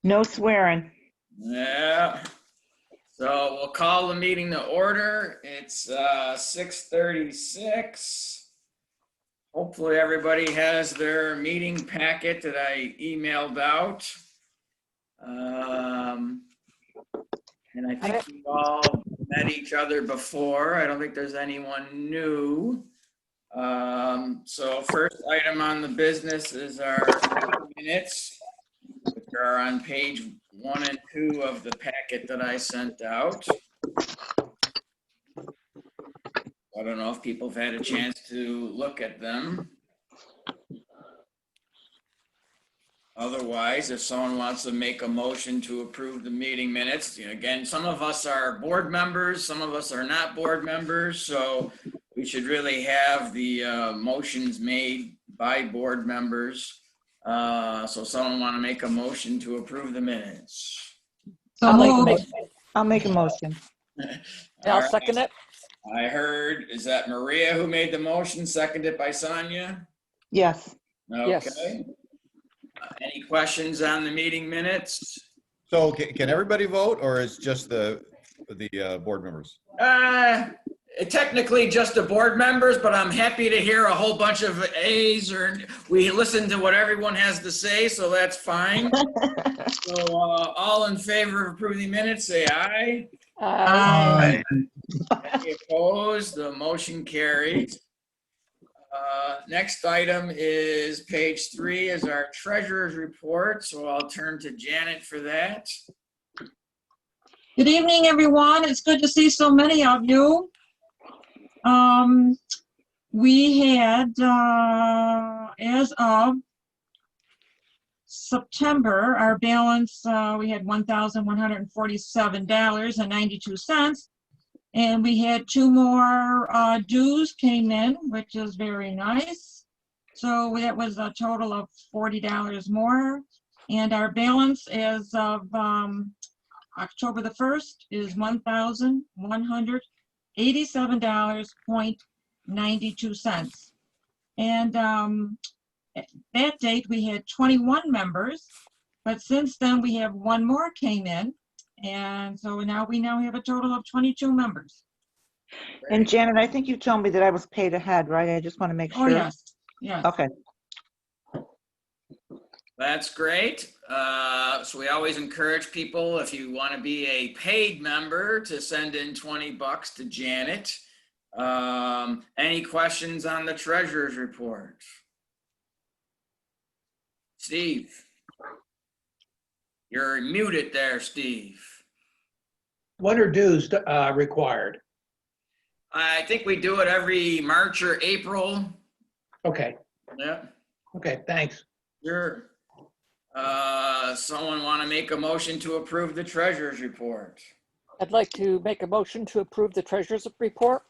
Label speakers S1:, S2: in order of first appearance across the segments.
S1: No swearing.
S2: Yeah. So we'll call the meeting to order. It's 6:36. Hopefully everybody has their meeting packet that I emailed out. And I think we've all met each other before. I don't think there's anyone new. So first item on the business is our minutes, which are on page 1 and 2 of the packet that I sent out. I don't know if people have had a chance to look at them. Otherwise, if someone wants to make a motion to approve the meeting minutes, again, some of us are board members, some of us are not board members, so we should really have the motions made by board members. So someone want to make a motion to approve the minutes?
S1: I'll make a motion.
S3: I'll second it.
S2: I heard, is that Maria who made the motion, seconded by Sonia?
S1: Yes.
S2: Okay.
S3: Yes.
S2: Any questions on the meeting minutes?
S4: So can everybody vote, or is just the board members?
S2: Technically just the board members, but I'm happy to hear a whole bunch of A's, or we listen to what everyone has to say, so that's fine. So all in favor of approving the minutes, say aye.
S1: Aye.
S2: Any opposed? The motion carries. Next item is page 3 is our treasurer's report. So I'll turn to Janet for that.
S5: Good evening, everyone. It's good to see so many of you. We had, as of September, our balance, we had $1,147.92. And we had 2 more dues came in, which is very nice. So that was a total of $40 more. And our balance as of October the 1st is $1,187.92. And that date we had 21 members, but since then we have 1 more came in. And so now we have a total of 22 members.
S1: And Janet, I think you told me that I was paid ahead, right? I just want to make sure.
S5: Oh, yes. Yes.
S1: Okay.
S2: That's great. So we always encourage people, if you want to be a paid member, to send in $20 to Janet. Any questions on the treasurer's report? Steve? You're muted there, Steve.
S6: When are dues required?
S2: I think we do it every March or April.
S6: Okay.
S2: Yeah.
S6: Okay, thanks.
S2: Sure. Someone want to make a motion to approve the treasurer's report?
S3: I'd like to make a motion to approve the treasurer's report.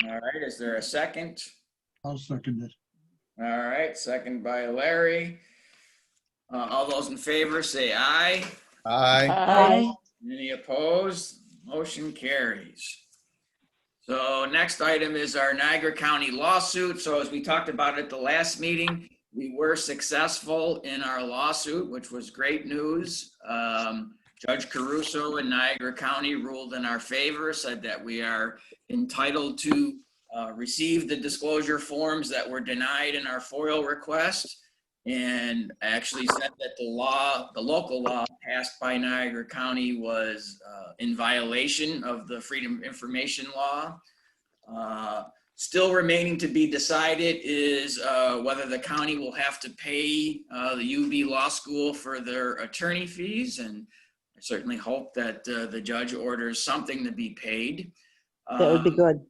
S2: All right, is there a second?
S7: I'll second it.
S2: All right, second by Larry. All those in favor say aye.
S4: Aye.
S5: Aye.
S2: Any opposed? Motion carries. So next item is our Niagara County lawsuit. So as we talked about at the last meeting, we were successful in our lawsuit, which was great news. Judge Caruso in Niagara County ruled in our favor, said that we are entitled to receive the disclosure forms that were denied in our FOIL request, and actually said that the local law passed by Niagara County was in violation of the Freedom of Information Law. Still remaining to be decided is whether the county will have to pay the UB Law School for their attorney fees, and I certainly hope that the judge orders something to be paid.
S1: That would be good.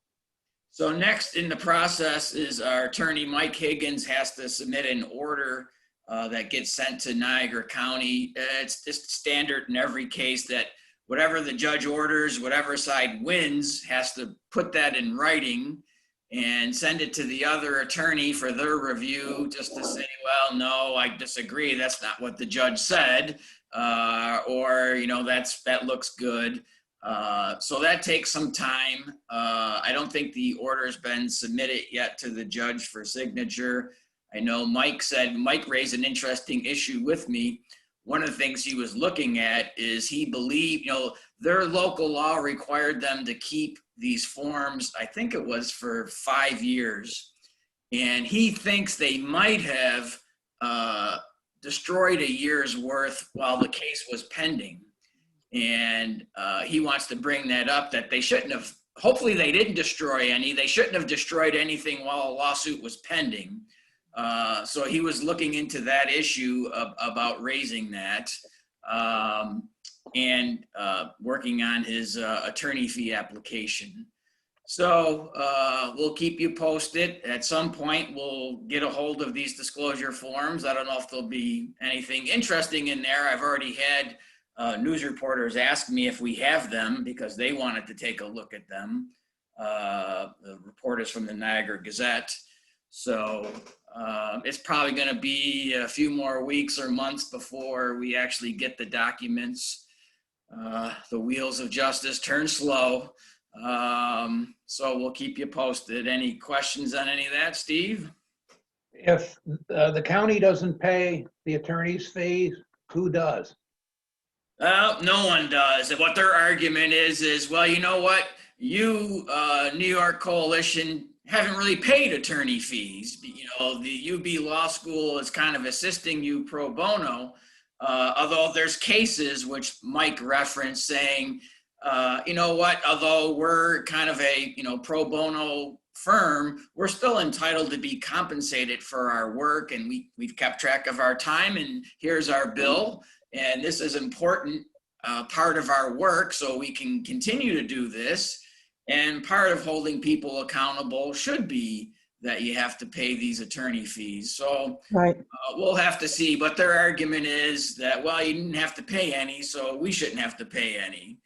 S2: So next in the process is our attorney, Mike Higgins, has to submit an order that gets sent to Niagara County. It's just standard in every case that whatever the judge orders, whatever side wins, has to put that in writing and send it to the other attorney for their review, just to say, well, no, I disagree. That's not what the judge said. Or, you know, that looks good. So that takes some time. I don't think the order's been submitted yet to the judge for signature. I know Mike raised an interesting issue with me. One of the things he was looking at is he believed, their local law required them to keep these forms, I think it was for 5 years. And he thinks they might have destroyed a year's worth while the case was pending. And he wants to bring that up, that they shouldn't have, hopefully they didn't destroy any. They shouldn't have destroyed anything while a lawsuit was pending. So he was looking into that issue about raising that and working on his attorney fee application. So we'll keep you posted. At some point, we'll get a hold of these disclosure forms. I don't know if there'll be anything interesting in there. I've already had news reporters ask me if we have them because they wanted to take a look at them. The reporters from the Niagara Gazette. So it's probably going to be a few more weeks or months before we actually get the documents. The wheels of justice turn slow. So we'll keep you posted. Any questions on any of that, Steve?
S6: If the county doesn't pay the attorney's fees, who does?
S2: No one does. And what their argument is, well, you know what? You, New York Coalition, haven't really paid attorney fees. The UB Law School is kind of assisting you pro bono, although there's cases which Mike referenced saying, you know what, although we're kind of a, pro bono firm, we're still entitled to be compensated for our work, and we've kept track of our time, and here's our bill, and this is important part of our work, so we can continue to do this. And part of holding people accountable should be that you have to pay these attorney fees. So
S1: Right.
S2: We'll have to see, but their argument is that, well, you didn't have to pay any, so we shouldn't have to pay any.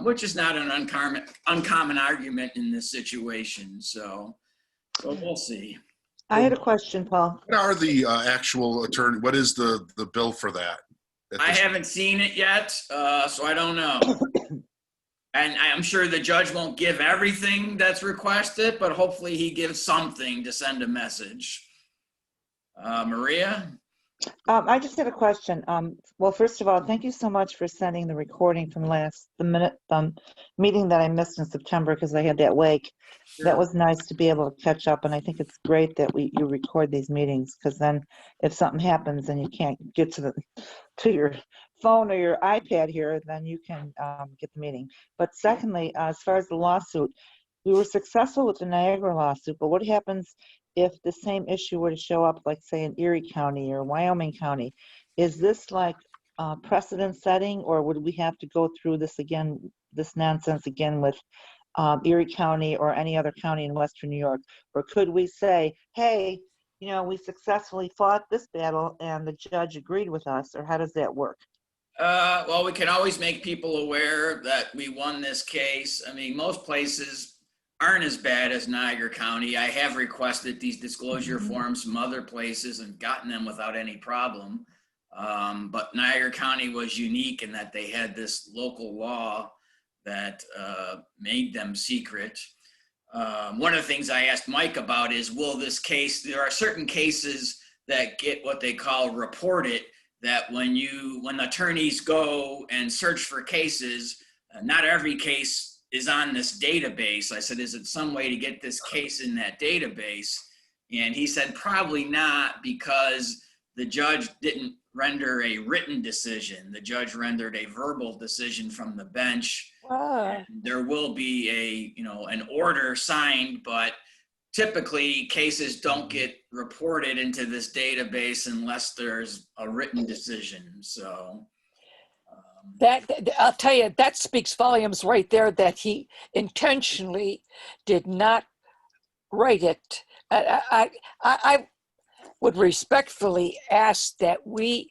S2: Which is not an uncommon argument in this situation. So we'll see.
S1: I had a question, Paul.
S7: What are the actual attorney, what is the bill for that?
S2: I haven't seen it yet, so I don't know. And I'm sure the judge won't give everything that's requested, but hopefully he gives something to send a message. Maria?
S1: I just had a question. Well, first of all, thank you so much for sending the recording from the meeting that I missed in September because I had that wake.
S2: Sure.
S1: That was nice to be able to catch up, and I think it's great that you record these meetings because then if something happens and you can't get to your phone or your iPad here, then you can get the meeting. But secondly, as far as the lawsuit, we were successful with the Niagara lawsuit, but what happens if the same issue were to show up, like say in Erie County or Wyoming County? Is this like precedent setting, or would we have to go through this nonsense again with Erie County or any other county in Western New York? Or could we say, hey, we successfully fought this battle and the judge agreed with us, or how does that work?
S2: Well, we can always make people aware that we won this case. I mean, most places aren't as bad as Niagara County. I have requested these disclosure forms from other places and gotten them without any problem. But Niagara County was unique in that they had this local law that made them secret. One of the things I asked Mike about is, will this case, there are certain cases that get what they call reported, that when attorneys go and search for cases, not every case is on this database. I said, is it some way to get this case in that database? And he said, probably not, because the judge didn't render a written decision. The judge rendered a verbal decision from the bench. There will be an order signed, but typically cases don't get reported into this database unless there's a written decision. So
S3: That I'll tell you, that speaks volumes right there, that he intentionally did not write it. I would respectfully ask that we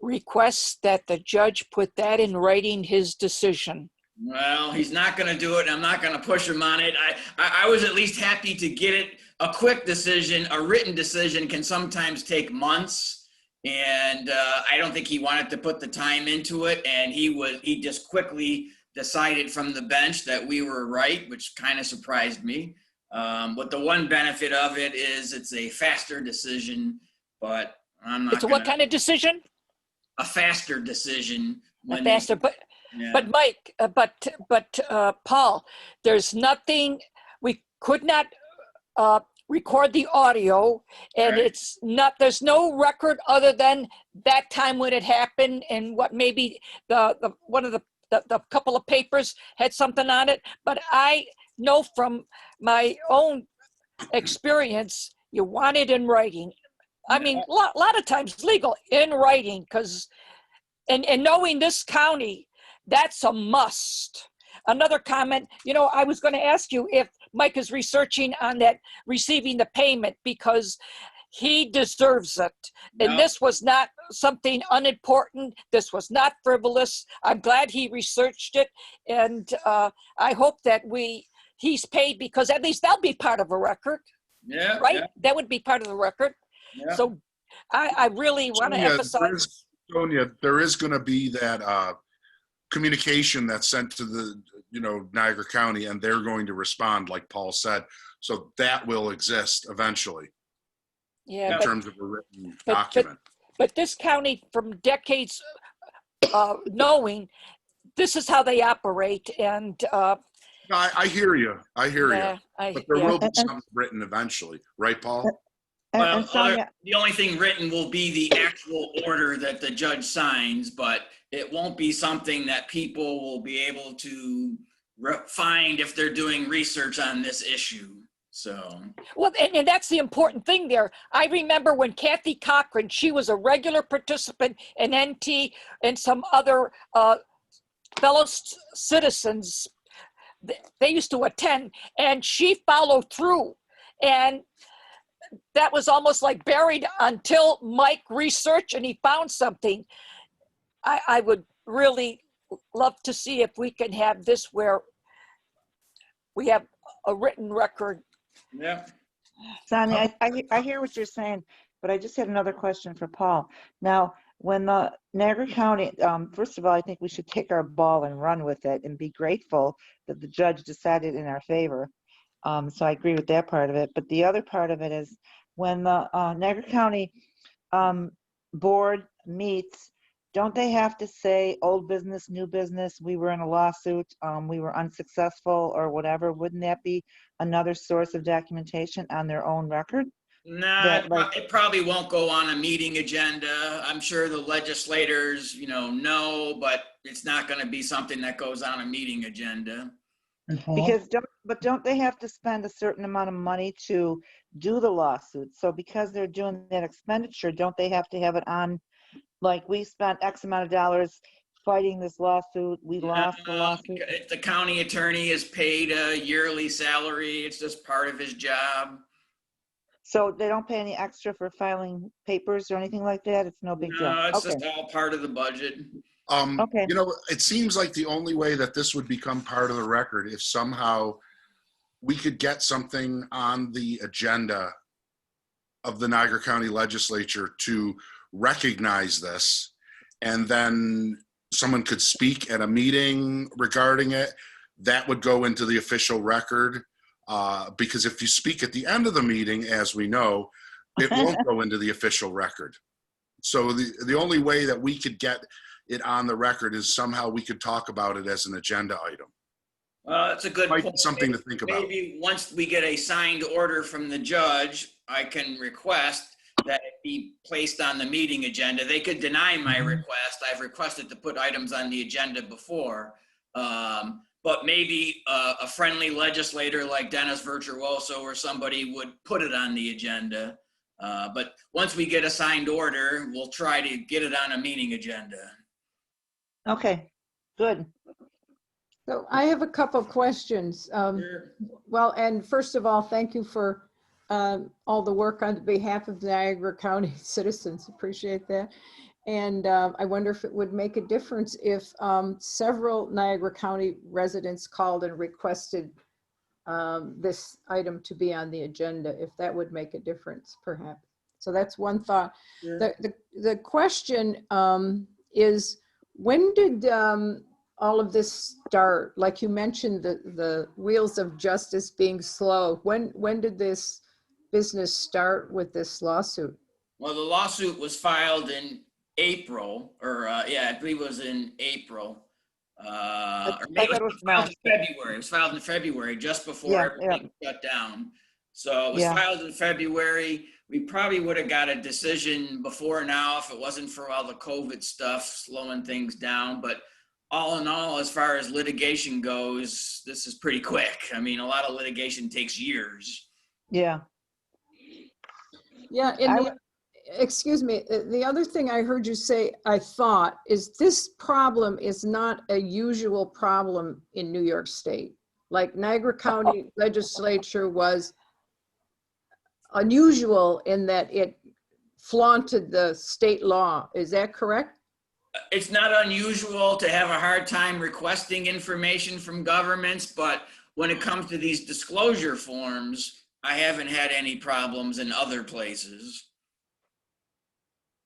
S3: request that the judge put that in writing, his decision.
S2: Well, he's not going to do it. I'm not going to push him on it. I was at least happy to get it. A quick decision, a written decision can sometimes take months. And I don't think he wanted to put the time into it. And he just quickly decided from the bench that we were right, which kind of surprised me. But the one benefit of it is it's a faster decision, but I'm not
S3: It's a what
S2: gonna,
S3: kind of decision?
S2: a faster decision.
S3: A
S2: when
S3: faster,
S2: they-
S3: but
S2: yeah.
S3: But Mike, Paul, there's nothing, we could not record the audio, and
S2: Right.
S3: it's not, there's no record other than that time when it happened and what maybe the one of the couple of papers had something on it. But I know from my own experience, you want it in writing. I mean, a lot of times legal in writing, because and knowing this county, that's a must. Another comment, I was going to ask you if Mike is researching on that receiving the payment, because he deserves it. And
S2: No.
S3: this was not something unimportant. This was not frivolous. I'm glad he researched it. And I hope that he's paid, because at least that'll be part of a record,
S2: Yeah.
S3: right?
S2: Yeah,
S3: That would be part of the record.
S2: yeah.
S3: So I really want to
S7: Sonia,
S3: emphasize.
S7: Sonia, there is going to be that communication that's sent to the, Niagara County, and they're going to respond, like Paul said. So that will exist eventually
S3: Yeah,
S7: in terms of a written document.
S3: but this county, from decades knowing, this is how they operate. And
S7: No, I hear you. I hear
S3: yeah,
S7: you. But there
S3: yeah.
S7: will be something written eventually, right, Paul?
S2: Well,
S1: And Sonia,
S2: the only thing written will be the actual order that the judge signs, but it won't be something that people will be able to find if they're doing research on this issue. So,
S3: Well, and that's the important thing there. I remember when Kathy Cochran, she was a regular participant in NT and some other fellow citizens, they used to attend, and she followed through. And that was almost like buried until Mike researched and he found something. I would really love to see if we can have this where we have a written record.
S2: yeah.
S1: Sonia, I hear what you're saying, but I just had another question for Paul. Now, when the Niagara County, first of all, I think we should take our ball and run with it and be grateful that the judge decided in our favor. So I agree with that part of it. But the other part of it is when the Niagara County board meets, don't they have to say old business, new business, we were in a lawsuit, we were unsuccessful or whatever? Wouldn't that be another source of documentation on their own record?
S2: Nah,
S1: That, like-
S2: it probably won't go on a meeting agenda. I'm sure the legislators, know, but it's not going to be something that goes on a meeting agenda.
S6: And Paul?
S1: Because don't they have to spend a certain amount of money to do the lawsuit? So because they're doing that expenditure, don't they have to have it on, like, we spent X amount of dollars fighting this lawsuit, we lost the lawsuit?
S2: If the county attorney is paid a yearly salary, it's just part of his job.
S1: So they don't pay any extra for filing papers or anything like that? It's no big deal?
S2: No, it's
S1: Okay,
S2: just all part of the budget.
S1: Okay.
S7: It seems like the only way that this would become part of the record if somehow we could get something on the agenda of the Niagara County Legislature to recognize this, and then someone could speak at a meeting regarding it. That would go into the official record, because if you speak at the end of the meeting, as we know, it won't go into the official record. So the only way that we could get it on the record is somehow we could talk about it as an agenda item.
S2: That's a good
S7: Might be
S2: point.
S7: something to think about.
S2: Maybe once we get a signed order from the judge, I can request that it be placed on the meeting agenda. They could deny my request. I've requested to put items on the agenda before. But maybe a friendly legislator like Dennis Virtuoso or somebody would put it on the agenda. But once we get a signed order, we'll try to get it on a meeting agenda.
S1: Okay, good.
S8: So I have a couple questions.
S2: Sure.
S8: Well, and first of all, thank you for all the work on behalf of Niagara County citizens. Appreciate that. And I wonder if it would make a difference if several Niagara County residents called and requested this item to be on the agenda, if that would make a difference, perhaps. So that's one thought.
S2: Sure.
S8: The question is, when did all of this start? Like you mentioned, the wheels of justice being slow. When did this business start with this lawsuit?
S2: Well, the lawsuit was filed in April, or yeah, I believe it was in April. Or
S1: I
S2: maybe
S1: thought
S2: it
S1: it
S2: was
S1: was
S2: filed
S1: March.
S2: in February. It was filed in February, just before
S1: Yeah,
S2: everything shut down. So it was
S1: Yeah.
S2: filed in February. We probably would have got a decision before now if it wasn't for all the COVID stuff slowing things down. But all in all, as far as litigation goes, this is pretty quick. I mean, a lot of litigation takes years.
S1: Yeah.
S8: Yeah, and
S1: I
S8: the,
S1: would-
S8: excuse me, the other thing I heard you say, I thought, is this problem is not a usual problem in New York State. Like Niagara County legislature was unusual in that it flaunted the state law. Is that correct?
S2: It's not unusual to have a hard time requesting information from governments, but when it comes to these disclosure forms, I haven't had any problems in other places.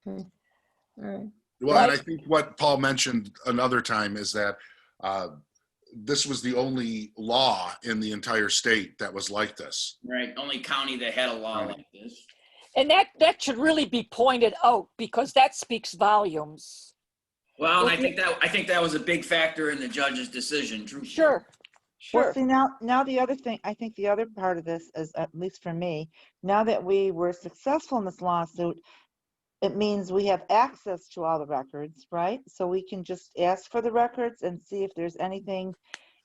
S8: Okay, all right.
S7: Well, and I think what Paul mentioned another time is that this was the only law in the entire state that was like this.
S2: Right, only county that had a law like this.
S3: And that should really be pointed out because that speaks volumes.
S2: Well, and I think that was a big factor in the judge's decision, truthfully.
S3: Sure,
S1: Well,
S3: sure.
S1: see, now the other thing, I think the other part of this is, at least for me, now that we were successful in this lawsuit, it means we have access to all the records, right? So we can just ask for the records and see if there's anything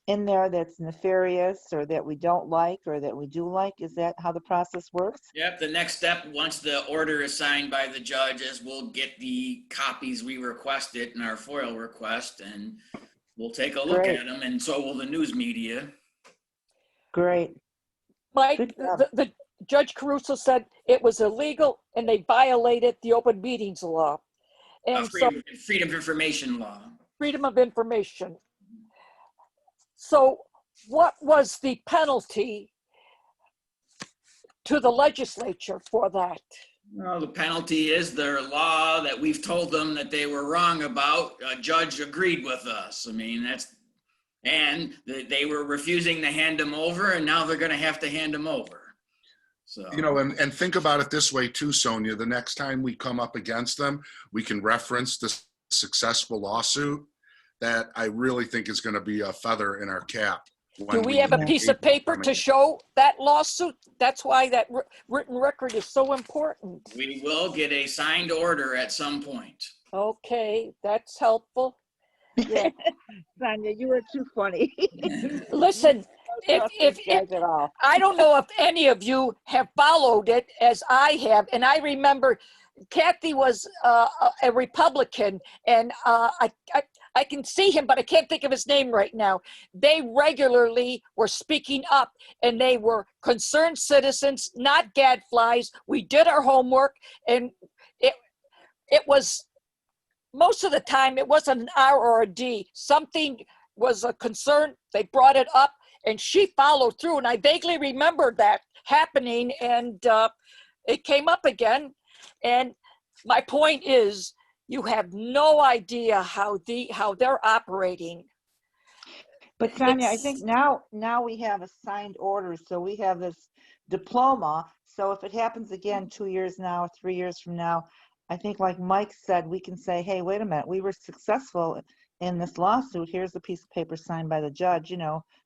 S1: in there that's nefarious or that we don't like or that we do like. Is that how the process works?
S2: Yep, the next step, once the order is signed by the judge, is we'll get the copies we requested in our FOIL request, and we'll take a look
S1: Great.
S2: at them, and so will the news media.
S1: Great.
S3: Mike,
S1: Good job.
S3: the Judge Caruso said it was illegal and they violated the open meetings law. And so
S2: Freedom of information law.
S3: freedom of information. So what was the penalty to the legislature for that?
S2: Well, the penalty is their law that we've told them that they were wrong about. A judge agreed with us. I mean, and they were refusing to hand them over, and now they're going to have to hand them over. So,
S7: You know, and think about it this way too, Sonia, the next time we come up against them, we can reference this successful lawsuit that I really think is going to be a feather in our cap.
S3: Do we have a piece of paper to show that lawsuit? That's why that written record is so important.
S2: we will get a signed order at some point.
S3: Okay, that's helpful. Yeah.
S1: Sonia, you were too funny.
S3: Listen, if
S1: at all.
S3: I don't know if any of you have followed it as I have, and I remember Kathy was a Republican, and I can see him, but I can't think of his name right now. They regularly were speaking up, and they were concerned citizens, not gadflies. We did our homework, and it was, most of the time, it wasn't an R or a D. Something was a concern, they brought it up, and she followed through, and I vaguely remember that happening, and it came up again. And my point is, you have no idea how they're operating.
S1: But Sonia, I
S3: It's-
S1: think now we have a signed order, so we have this diploma. So if it happens again 2 years now, 3 years from now, I think like Mike said, we can say, hey, wait a minute, we were successful in this lawsuit. Here's the piece of paper signed by the judge,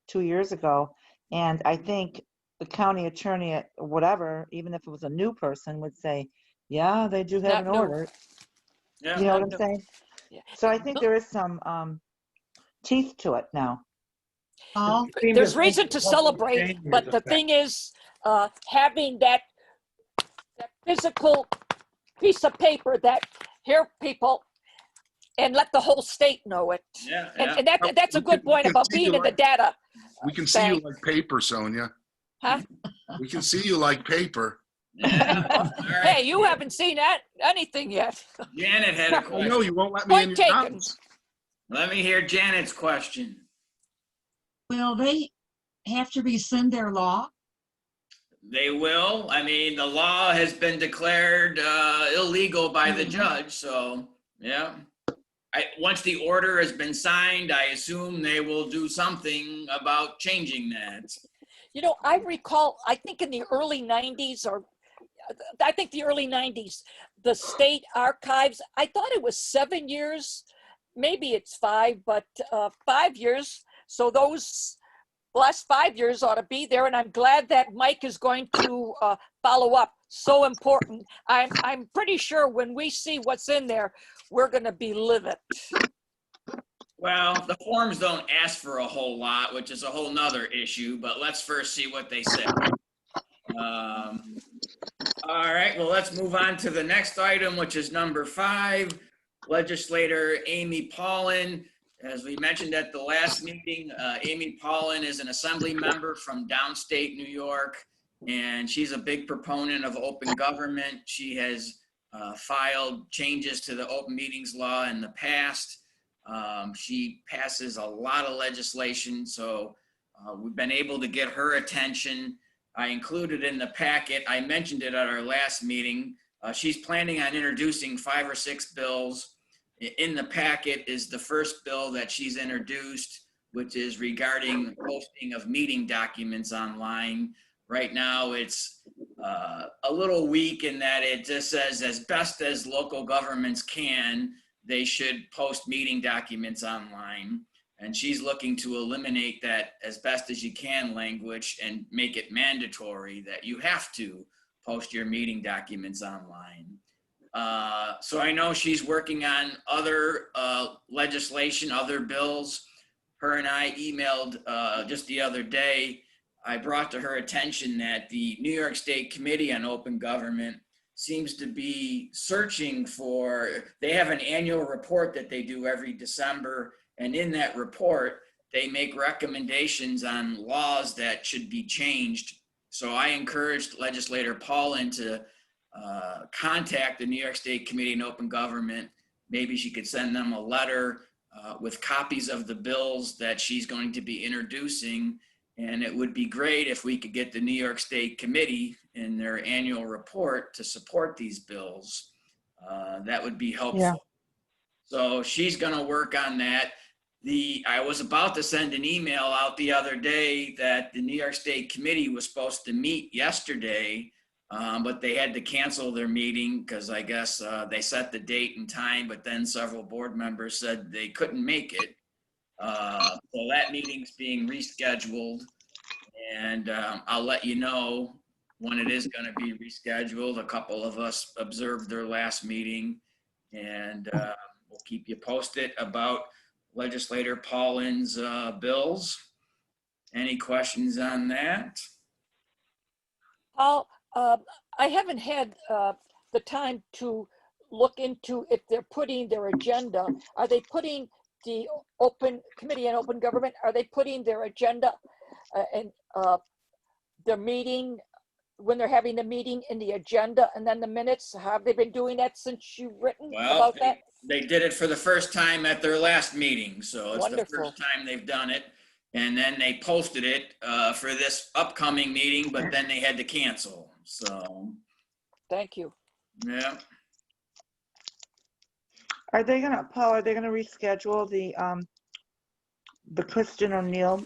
S1: 2 years ago. And I think the county attorney at whatever, even if it was a new person, would say, yeah, they do have
S3: Not
S1: an
S3: new.
S1: order.
S2: Yeah.
S1: You know what I'm saying?
S3: Yeah.
S1: So I think there is some teeth to it now.
S5: Paul?
S3: There's reason to celebrate, but the thing is, having that physical piece of paper that, here, people, and let the whole state know it.
S2: Yeah,
S3: And that's a good point about being in the data.
S7: We can see you
S3: Bank.
S7: like paper, Sonia.
S3: Huh?
S7: We can see you like paper.
S2: Yeah. All
S3: Hey,
S2: right.
S3: you haven't seen anything yet.
S2: Janet had a
S7: I
S2: question.
S7: know you won't let me in
S3: Point
S7: your
S3: taken.
S7: house.
S2: Let me hear Janet's question.
S5: Will they have to rescind their law?
S2: They will. I mean, the law has been declared illegal by the judge, so, yeah. once the order has been signed, I assume they will do something about changing that.
S3: You know, I recall, I think in the early 90s, or I think the early 90s, the state archives, I thought it was 7 years, maybe it's 5, but 5 years. So those last 5 years ought to be there. And I'm glad that Mike is going to follow up. So important. I'm pretty sure when we see what's in there, we're going to be livid.
S2: Well, the forms don't ask for a whole lot, which is a whole nother issue, but let's first see what they say. All right, well, let's move on to the next item, which is number 5. Legislator Amy Paulin. As we mentioned at the last meeting, Amy Paulin is an assembly member from downstate New York, and she's a big proponent of open government. She has filed changes to the open meetings law in the past. She passes a lot of legislation, so we've been able to get her attention. I included in the packet, I mentioned it at our last meeting, she's planning on introducing 5 or 6 bills. In the packet is the first bill that she's introduced, which is regarding posting of meeting documents online. Right now, it's a little weak in that it just says, as best as local governments can, they should post meeting documents online. And she's looking to eliminate that as best as you can language and make it mandatory that you have to post your meeting documents online. So I know she's working on other legislation, other bills. Her and I emailed just the other day. I brought to her attention that the New York State Committee on Open Government seems to be searching for, they have an annual report that they do every December. And in that report, they make recommendations on laws that should be changed. So I encouraged Legislator Paulin to contact the New York State Committee on Open Government. Maybe she could send them a letter with copies of the bills that she's going to be introducing. And it would be great if we could get the New York State Committee in their annual report to support these bills. That would be helpful.
S1: Yeah.
S2: So she's gonna work on that. I was about to send an email out the other day that the New York State Committee was supposed to meet yesterday, but they had to cancel their meeting because I guess they set the date and time, but then several board members said they couldn't make it. So that meeting's being rescheduled, and I'll let you know when it is going to be rescheduled. A couple of us observed their last meeting, and we'll keep you posted about Legislator Paulin's bills. Any questions on that?
S3: Paul, I haven't had the time to look into if they're putting their agenda. Are they putting the Open Committee on Open Government? Are they putting their agenda and their meeting when they're having the meeting in the agenda and then the minutes? Have they been doing that since you've written about that?
S2: They did it for the first time at their last meeting, so it's
S3: Wonderful.
S2: the first time they've done it. And then they posted it for this upcoming meeting, but then they had to cancel. So,
S3: Thank you.
S2: yeah.
S1: Are they gonna, Paul, are they gonna reschedule the Kristen O'Neill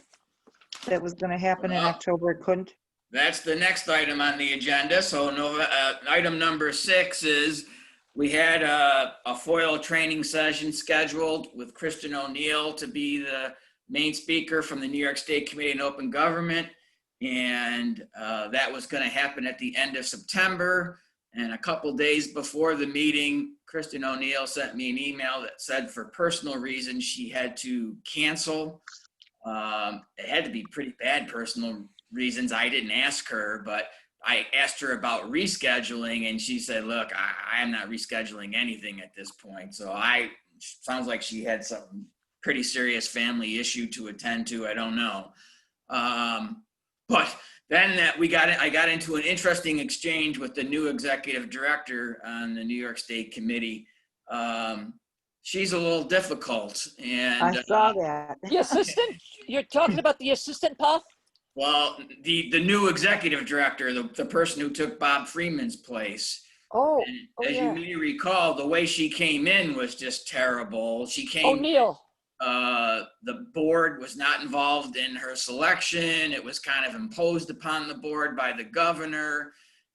S1: that was gonna happen in October? It couldn't?
S2: That's the next item on the agenda. So item number 6 is we had a FOIL training session scheduled with Kristen O'Neill to be the main speaker from the New York State Committee on Open Government. And that was going to happen at the end of September. And a couple days before the meeting, Kristen O'Neill sent me an email that said for personal reasons she had to cancel. It had to be pretty bad personal reasons. I didn't ask her, but I asked her about rescheduling, and she said, look, I am not rescheduling anything at this point. So sounds like she had some pretty serious family issue to attend to. I don't know. But then I got into an interesting exchange with the new executive director on the New York State Committee. She's a little difficult. And
S1: I saw that.
S3: The assistant, you're talking about the assistant, Paul?
S2: Well, the new executive director, the person who took Bob Freeman's place,
S3: Oh,
S2: And
S3: oh
S2: as you
S3: yeah.
S2: may recall, the way she came in was just terrible. She came,
S3: O'Neill.
S2: the board was not involved in her selection. It was kind of imposed upon the board by the governor.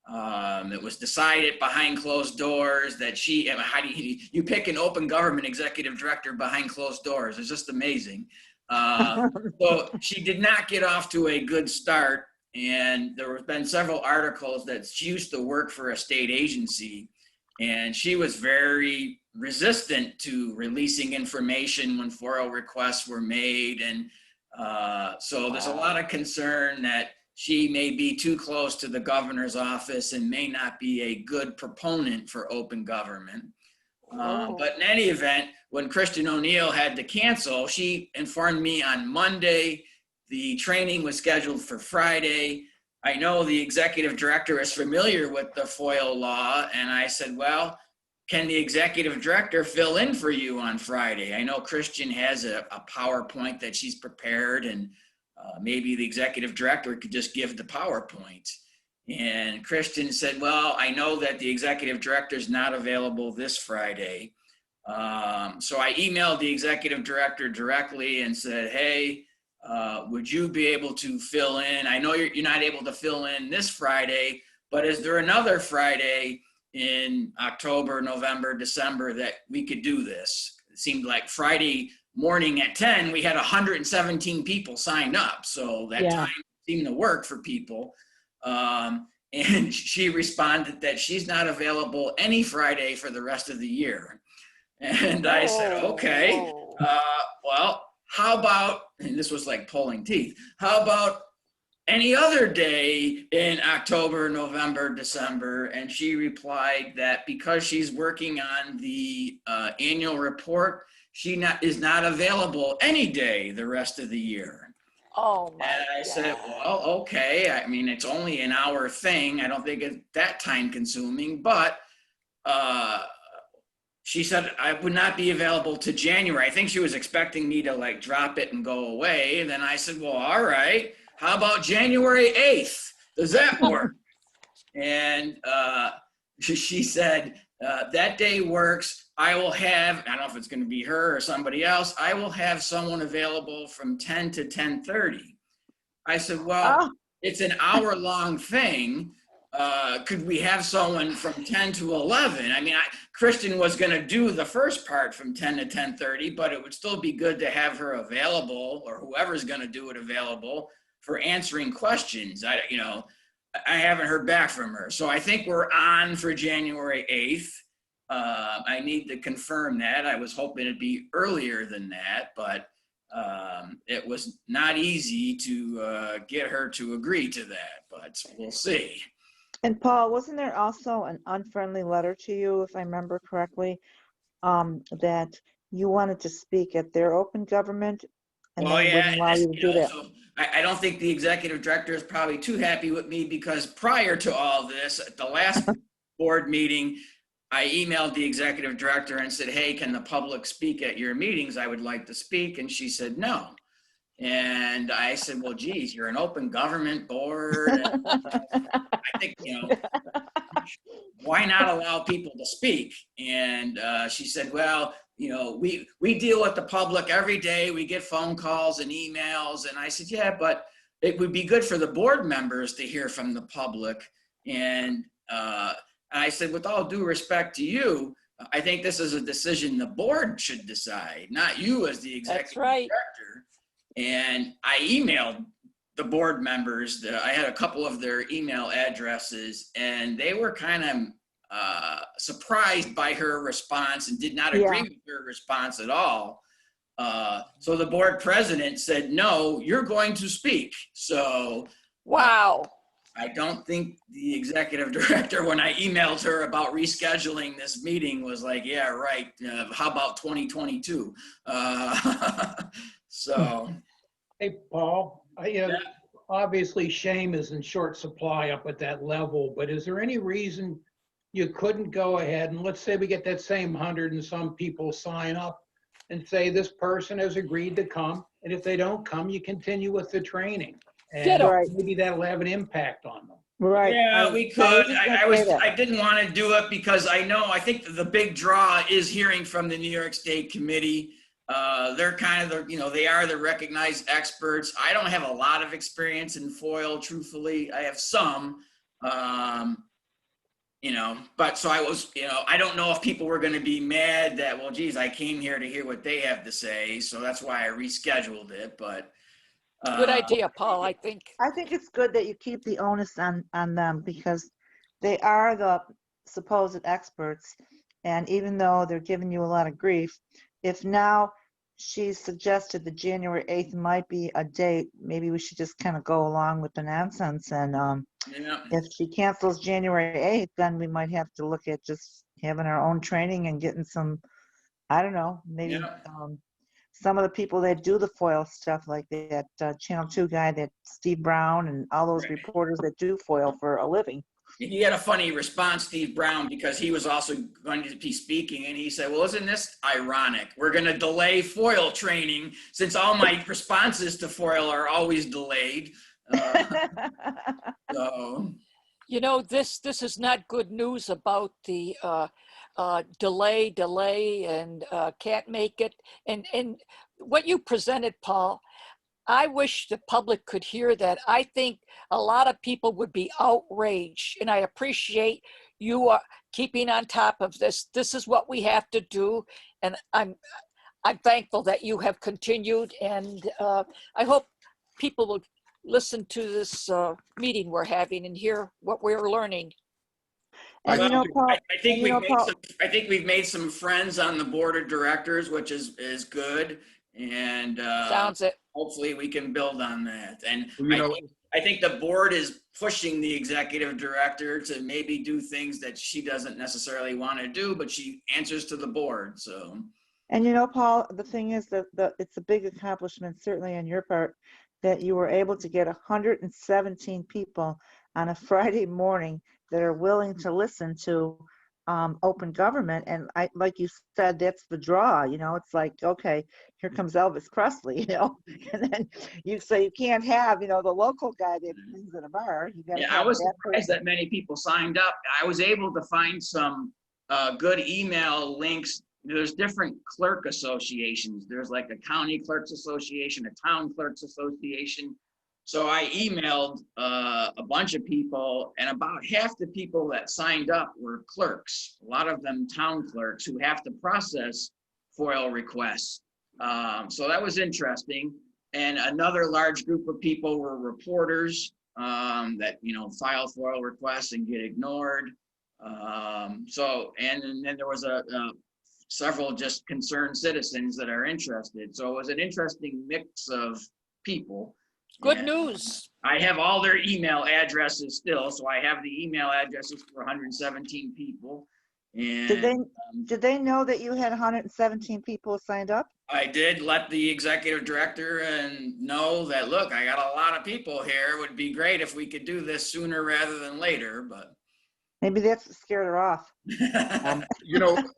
S2: It was decided behind closed doors that how do you pick an open government executive director behind closed doors? It's just amazing. So she did not get off to a good start. And there have been several articles that she used to work for a state agency, and she was very resistant to releasing information when FOIA requests were made. And so there's a lot of concern that she may be too close to the governor's office and may not be a good proponent for open government. But in any event, when Christian O'Neill had to cancel, she informed me on Monday. The training was scheduled for Friday. I know the executive director is familiar with the FOIL law, and I said, well, can the executive director fill in for you on Friday? I know Christian has a PowerPoint that she's prepared, and maybe the executive director could just give the PowerPoint. And Christian said, well, I know that the executive director is not available this Friday. So I emailed the executive director directly and said, hey, would you be able to fill in? I know you're not able to fill in this Friday, but is there another Friday in October, November, December that we could do this? It seemed like Friday morning at 10, we had 117 people signed up. So that time seemed to work for people. And she responded that she's not available any Friday for the rest of the year. And I said, okay, well, how about, and this was like pulling teeth, how about any other day in October, November, December? And she replied that because she's working on the annual report, she is not available any day the rest of the year.
S3: Oh my
S2: And I said, well, okay. I mean, it's only an hour thing. I don't think it's that time consuming, but she said I would not be available to January. I think she was expecting me to like drop it and go away. And then I said, well, all right, how about January 8th? Does that work? And she said, that day works. I will have, I don't know if it's going to be her or somebody else, I will have someone available from 10 to 10:30. I said, well, it's an hour-long thing. Could we have someone from 10 to 11? I mean, Kristen was going to do the first part from 10 to 10:30, but it would still be good to have her available, or whoever's going to do it available, for answering questions. I haven't heard back from her. So I think we're on for January 8th. I need to confirm that. I was hoping it'd be earlier than that, but it was not easy to get her to agree to that, but we'll see.
S1: And Paul, wasn't there also an unfriendly letter to you, if I remember correctly, that you wanted to speak at their open government and they wouldn't allow you to do that?
S2: So I don't think the executive director is probably too happy with me, because prior to all this, at the last board meeting, I emailed the executive director and said, hey, can the public speak at your meetings? I would like to speak. And she said, no. And I said, well, geez, you're an open government board. And, I think, why not allow people to speak? And she said, well, we deal with the public every day. We get phone calls and emails. And I said, yeah, but it would be good for the board members to hear from the public. And I said, with all due respect to you, I think this is a decision the board should decide, not you as the executive director. And I emailed the board members. I had a couple of their email addresses, and they were kind of surprised by her response and did not agree with her response at all. So the board president said, no, you're going to speak. So
S3: wow.
S2: I don't think the executive director, when I emailed her about rescheduling this meeting, was like, yeah, right. How about 2022? So.
S6: Hey, Paul, obviously shame is in short supply up at that level, but is there any reason you couldn't go ahead and, let's say we get that same 100 and some people sign up and say this person has agreed to come, and if they don't come, you continue with the training, and maybe that'll have an impact on them.
S1: Right.
S2: Yeah, we
S1: I
S2: could.
S1: just gonna say that.
S2: I didn't want to do it because I think the big draw is hearing from the New York State Committee. They're kind of they are the recognized experts. I don't have a lot of experience in foil, truthfully. I have some, but so I was, I don't know if people were going to be mad that, well, geez, I came here to hear what they have to say. So that's why I rescheduled it, but.
S3: Good idea, Paul, I think.
S1: I think it's good that you keep the onus on them because they are the supposed experts. And even though they're giving you a lot of grief, if now she's suggested that January 8th might be a date, maybe we should just kind of go along with the nonsense. And
S2: Yeah.
S1: if she cancels January 8th, then we might have to look at just having our own training and getting some, I don't know, maybe
S2: Yeah.
S1: some of the people that do the foil stuff, like that Channel 2 guy, that Steve Brown, and all those
S2: Right.
S1: reporters that do foil for a living.
S2: He had a funny response, Steve Brown, because he was also going to be speaking, and he said, well, isn't this ironic? We're going to delay foil training since all my responses to foil are always delayed. So.
S3: This is not good news about the delay and can't make it. And what you presented, Paul, I wish the public could hear that. I think a lot of people would be outraged, and I appreciate you are keeping on top of this. This is what we have to do, and I'm thankful that you have continued, and I hope people will listen to this meeting we're having and hear what we're learning.
S1: And Paul,
S2: I think we've made some friends on the board of directors, which is good, and
S3: Sounds it.
S2: hopefully we can build on that. And
S7: You
S2: I think the board is pushing the executive director to maybe do things that she doesn't necessarily want to do, but she answers to the board. So.
S1: and Paul, the thing is that it's a big accomplishment, certainly on your part, that you were able to get 117 people on a Friday morning that are willing to listen to open government. And like you said, that's the draw. It's like, okay, here comes Elvis Presley, and then you say you can't have, the local guy that sings at a bar. You got to
S2: Yeah,
S1: have
S2: I was
S1: that
S2: surprised that many people signed up. I was able to find some good email links. There's different clerk associations. There's like a county clerks association, a town clerks association. So I emailed a bunch of people, and about half the people that signed up were clerks, a lot of them town clerks who have to process FOIL requests. So that was interesting. And another large group of people were reporters that, file FOIL requests and get ignored. And then there was several just concerned citizens that are interested. So it was an interesting mix of people.
S3: Good news.
S2: I have all their email addresses still, so I have the email addresses for 117 people. And
S1: did they know that you had 117 people signed up?
S2: I did let the executive director know that, look, I got a lot of people here. It would be great if we could do this sooner rather than later, but.
S1: Maybe that's what scared her off.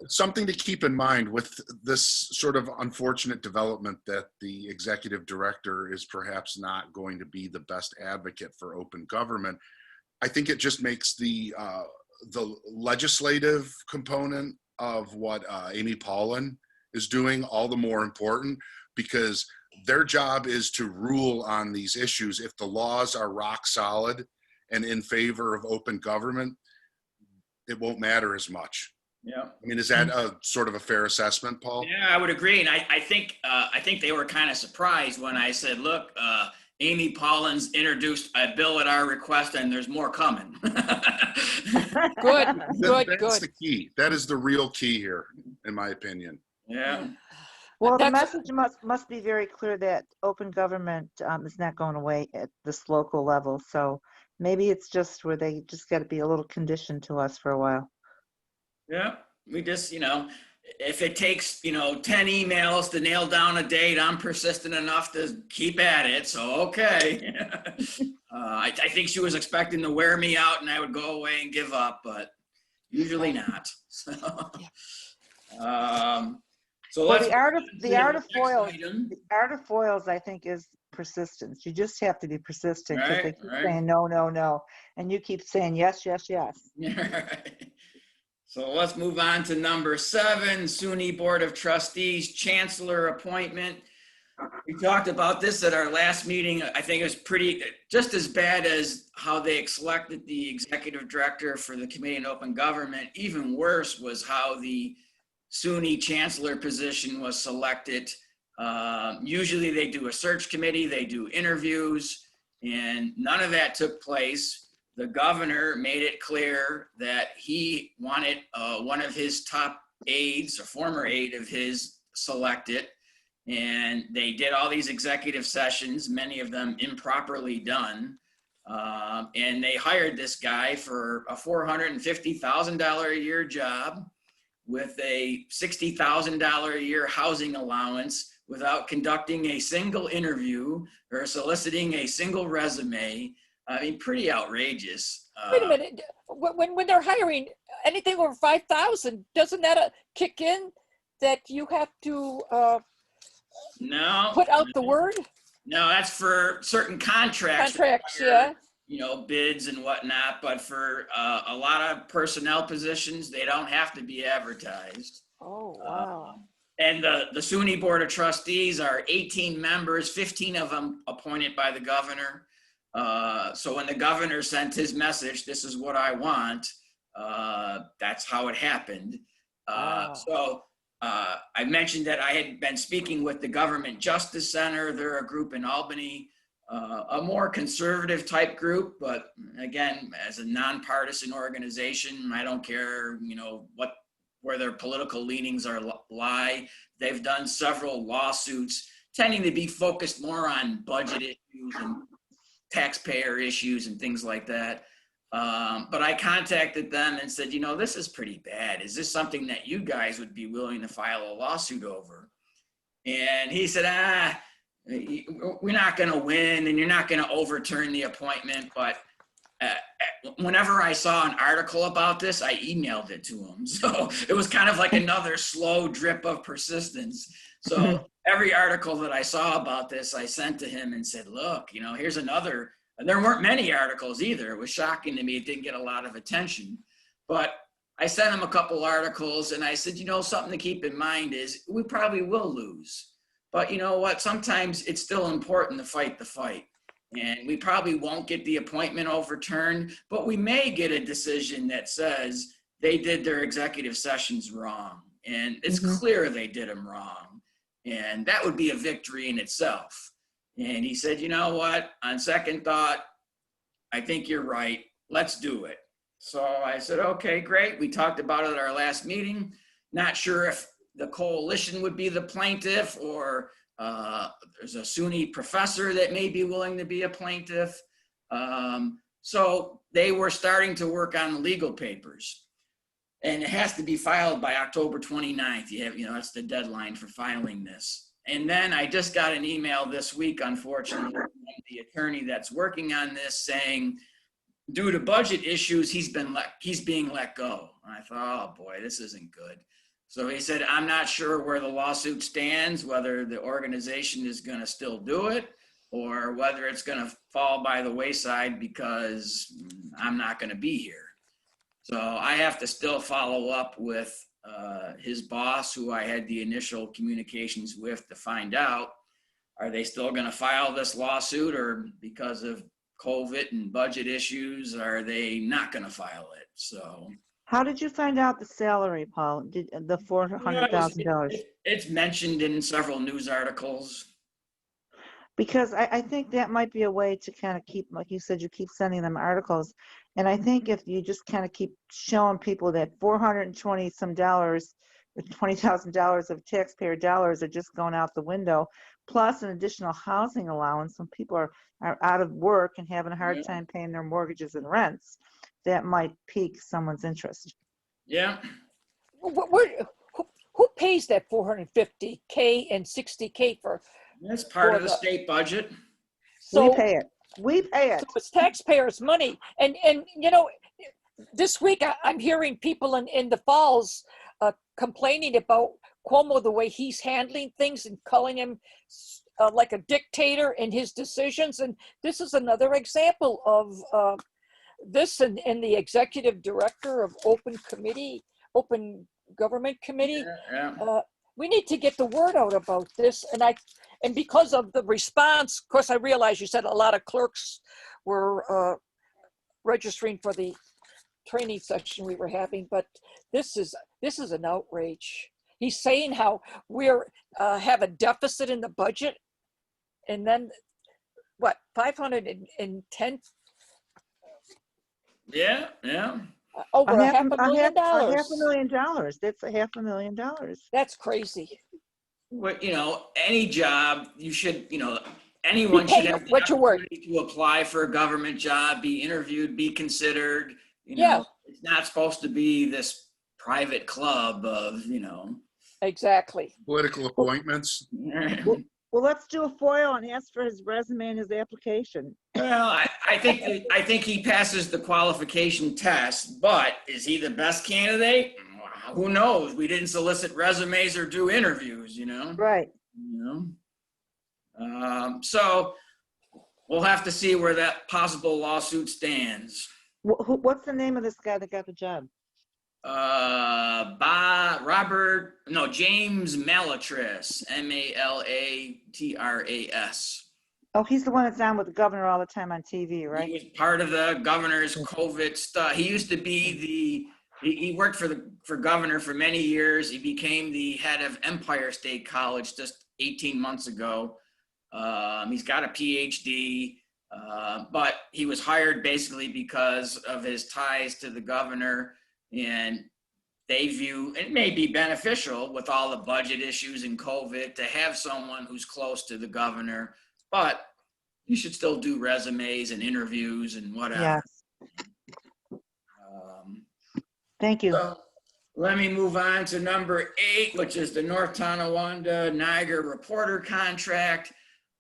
S7: Something to keep in mind with this sort of unfortunate development that the executive director is perhaps not going to be the best advocate for open government. I think it just makes the legislative component of what Amy Paulin is doing all the more important, because their job is to rule on these issues. If the laws are rock solid and in favor of open government, it won't matter as much.
S2: Yeah.
S7: I mean, is that a sort of a fair assessment, Paul?
S2: Yeah, I would agree. And I think they were kind of surprised when I said, look, Amy Paulin's introduced a bill at our request and there's more coming.
S3: Good.
S7: That's the key. That is the real key here, in my opinion.
S2: Yeah.
S1: Well, the message must be very clear that open government is not going away at this local level. So maybe it's just where they just got to be a little conditioned to us for a while.
S2: Yeah, we just, if it takes, 10 emails to nail down a date, I'm persistent enough to keep at it. So, okay. I think she was expecting to wear me out and I would go away and give up, but usually not. So,
S1: the art of foils, I think, is persistence. You just have to be persistent because they
S2: Right,
S1: keep
S2: right.
S1: saying no, no, no. And you keep saying yes, yes, yes.
S2: So let's move on to number 7, SUNY Board of Trustees, Chancellor appointment. We talked about this at our last meeting. I think it was pretty, just as bad as how they selected the executive director for the Committee on Open Government. Even worse was how the SUNY Chancellor position was selected. Usually they do a search committee, they do interviews, and none of that took place. The governor made it clear that he wanted one of his top aides, a former aide of his, selected. And they did all these executive sessions, many of them improperly done. And they hired this guy for a $450,000 a year job with a $60,000 a year housing allowance without conducting a single interview or soliciting a single resume. I mean, pretty outrageous.
S3: Wait a minute. When they're hiring anything over 5,000, doesn't that kick in that you have to
S2: No.
S3: put out the word?
S2: No, that's for certain contracts.
S3: Contracts,
S2: require,
S3: yeah.
S2: bids and whatnot, but for a lot of personnel positions, they don't have to be advertised.
S3: Oh, wow.
S2: And the SUNY Board of Trustees are 18 members, 15 of them appointed by the governor. So when the governor sent his message, this is what I want, that's how it happened.
S3: Wow.
S2: So I mentioned that I had been speaking with the Government Justice Center. They're a group in Albany, a more conservative type group, but again, as a nonpartisan organization, I don't care, where their political leanings lie. They've done several lawsuits tending to be focused more on budget issues and taxpayer issues and things like that. But I contacted them and said, this is pretty bad. Is this something that you guys would be willing to file a lawsuit over? And he said, we're not going to win and you're not going to overturn the appointment. But whenever I saw an article about this, I emailed it to him. So it was kind of like another slow drip of persistence. So every article that I saw about this, I sent to him and said, look, here's another. And there weren't many articles either. It was shocking to me. It didn't get a lot of attention. But I sent him a couple articles and I said, something to keep in mind is we probably will lose. But you know what? Sometimes it's still important to fight the fight. And we probably won't get the appointment overturned, but we may get a decision that says they did their executive sessions wrong. And it's clear they did them wrong. And that would be a victory in itself. And he said, you know what, on second thought, I think you're right. Let's do it. So I said, okay, great. We talked about it at our last meeting. Not sure if the coalition would be the plaintiff or there's a SUNY professor that may be willing to be a plaintiff. So they were starting to work on the legal papers. And it has to be filed by October 29th. That's the deadline for filing this. And then I just got an email this week, unfortunately, from the attorney that's working on this saying, due to budget issues, he's being let go. And I thought, oh boy, this isn't good. So he said, I'm not sure where the lawsuit stands, whether the organization is going to still do it or whether it's going to fall by the wayside because I'm not going to be here. So I have to still follow up with his boss, who I had the initial communications with, to find out, are they still going to file this lawsuit, or because of COVID and budget issues, are they not going to file it? So
S1: How did you find out the salary, Paul? The $400,000?
S2: It's mentioned in several news articles.
S1: Because I think that might be a way to kind of keep, like you said, you keep sending them articles. And I think if you just kind of keep showing people that $420 some dollars, $20,000 of taxpayer dollars are just going out the window, plus an additional housing allowance when people are out of work and having a hard time paying their mortgages and rents, that might pique someone's interest.
S2: Yeah.
S3: Who pays that $450K and $60K for?
S2: That's part of the state budget.
S3: So
S1: we pay it. We pay it.
S3: So it's taxpayers' money. And this week I'm hearing people in the Falls complaining about Cuomo, the way he's handling things and calling him like a dictator in his decisions. And this is another example of this and the executive director of Open Government Committee.
S2: Yeah.
S3: We need to get the word out about this. And because of the response, of course, I realize you said a lot of clerks were registering for the training session we were having, but this is an outrage. He's saying how we're have a deficit in the budget, and then what, 510,
S2: Yeah.
S3: over
S1: A
S3: a half a million dollars.
S1: $500,000. That's $500,000.
S3: That's crazy.
S2: Well, any job, you should, anyone should have the
S3: What's your word?
S2: opportunity to apply for a government job, be interviewed, be considered.
S3: Yeah.
S2: It's not supposed to be this private club of,
S3: Exactly.
S7: Political appointments.
S1: Well, let's do a FOIL and ask for his resume and his application.
S2: Well, I think he passes the qualification test, but is he the best candidate? Who knows? We didn't solicit resumes or do interviews,
S1: Right.
S2: So we'll have to see where that possible lawsuit stands.
S1: What's the name of this guy that got the job?
S2: James Malatras, Malatras.
S1: Oh, he's the one that's on with the governor all the time on TV, right?
S2: He was part of the governor's COVID stuff. He used to be he worked for governor for many years. He became the head of Empire State College just 18 months ago. He's got a PhD, but he was hired basically because of his ties to the governor, and they view it may be beneficial with all the budget issues and COVID to have someone who's close to the governor, but you should still do resumes and interviews and whatever.
S1: Yes. Thank you.
S2: So let me move on to number 8, which is the North Tonawanda Niagara reporter contract.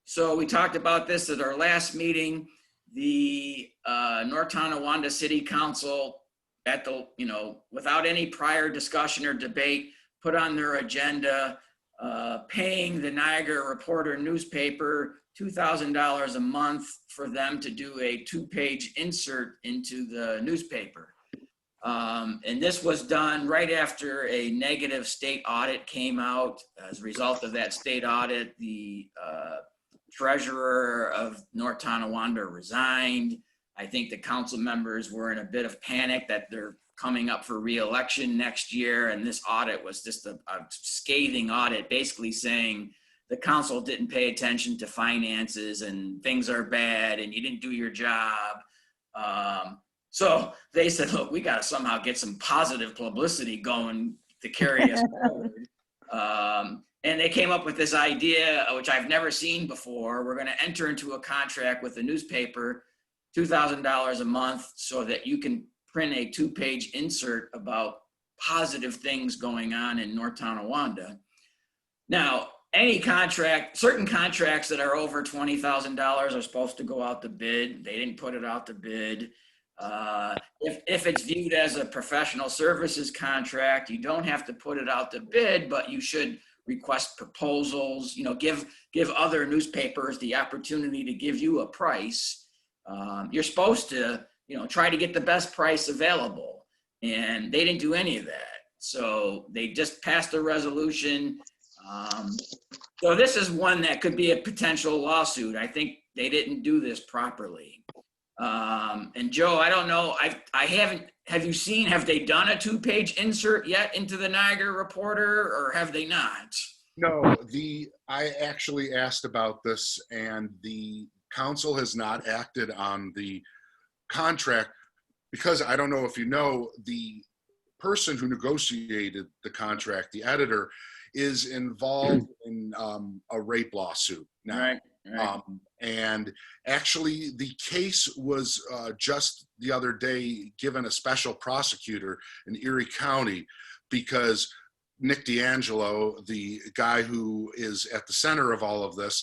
S2: So we talked about this at our last meeting. The North Tonawanda City Council, without any prior discussion or debate, put on their agenda paying the Niagara Reporter newspaper $2,000 a month for them to do a 2-page insert into the newspaper. And this was done right after a negative state audit came out. As a result of that state audit, the treasurer of North Tonawanda resigned. I think the council members were in a bit of panic that they're coming up for re-election next year. And this audit was just a scathing audit, basically saying the council didn't pay attention to finances and things are bad and you didn't do your job. So they said, look, we got to somehow get some positive publicity going to carry us forward. And they came up with this idea, which I've never seen before. We're going to enter into a contract with the newspaper, $2,000 a month, so that you can print a 2-page insert about positive things going on in North Tonawanda. Now, certain contracts that are over $20,000 are supposed to go out to bid. They didn't put it out to bid. If it's viewed as a professional services contract, you don't have to put it out to bid, but you should request proposals, give other newspapers the opportunity to give you a price. You're supposed to, try to get the best price available, and they didn't do any of that. So they just passed a resolution. So this is one that could be a potential lawsuit. I think they didn't do this properly. And Joe, I don't know, have they done a 2-page insert yet into the Niagara Reporter, or have they not?
S7: No, I actually asked about this, and the council has not acted on the contract because I don't know if you know, the person who negotiated the contract, the editor, is involved in a rape lawsuit now.
S2: Right.
S7: And actually the case was just the other day given a special prosecutor in Erie County because Nick D'Angelo, the guy who is at the center of all of this,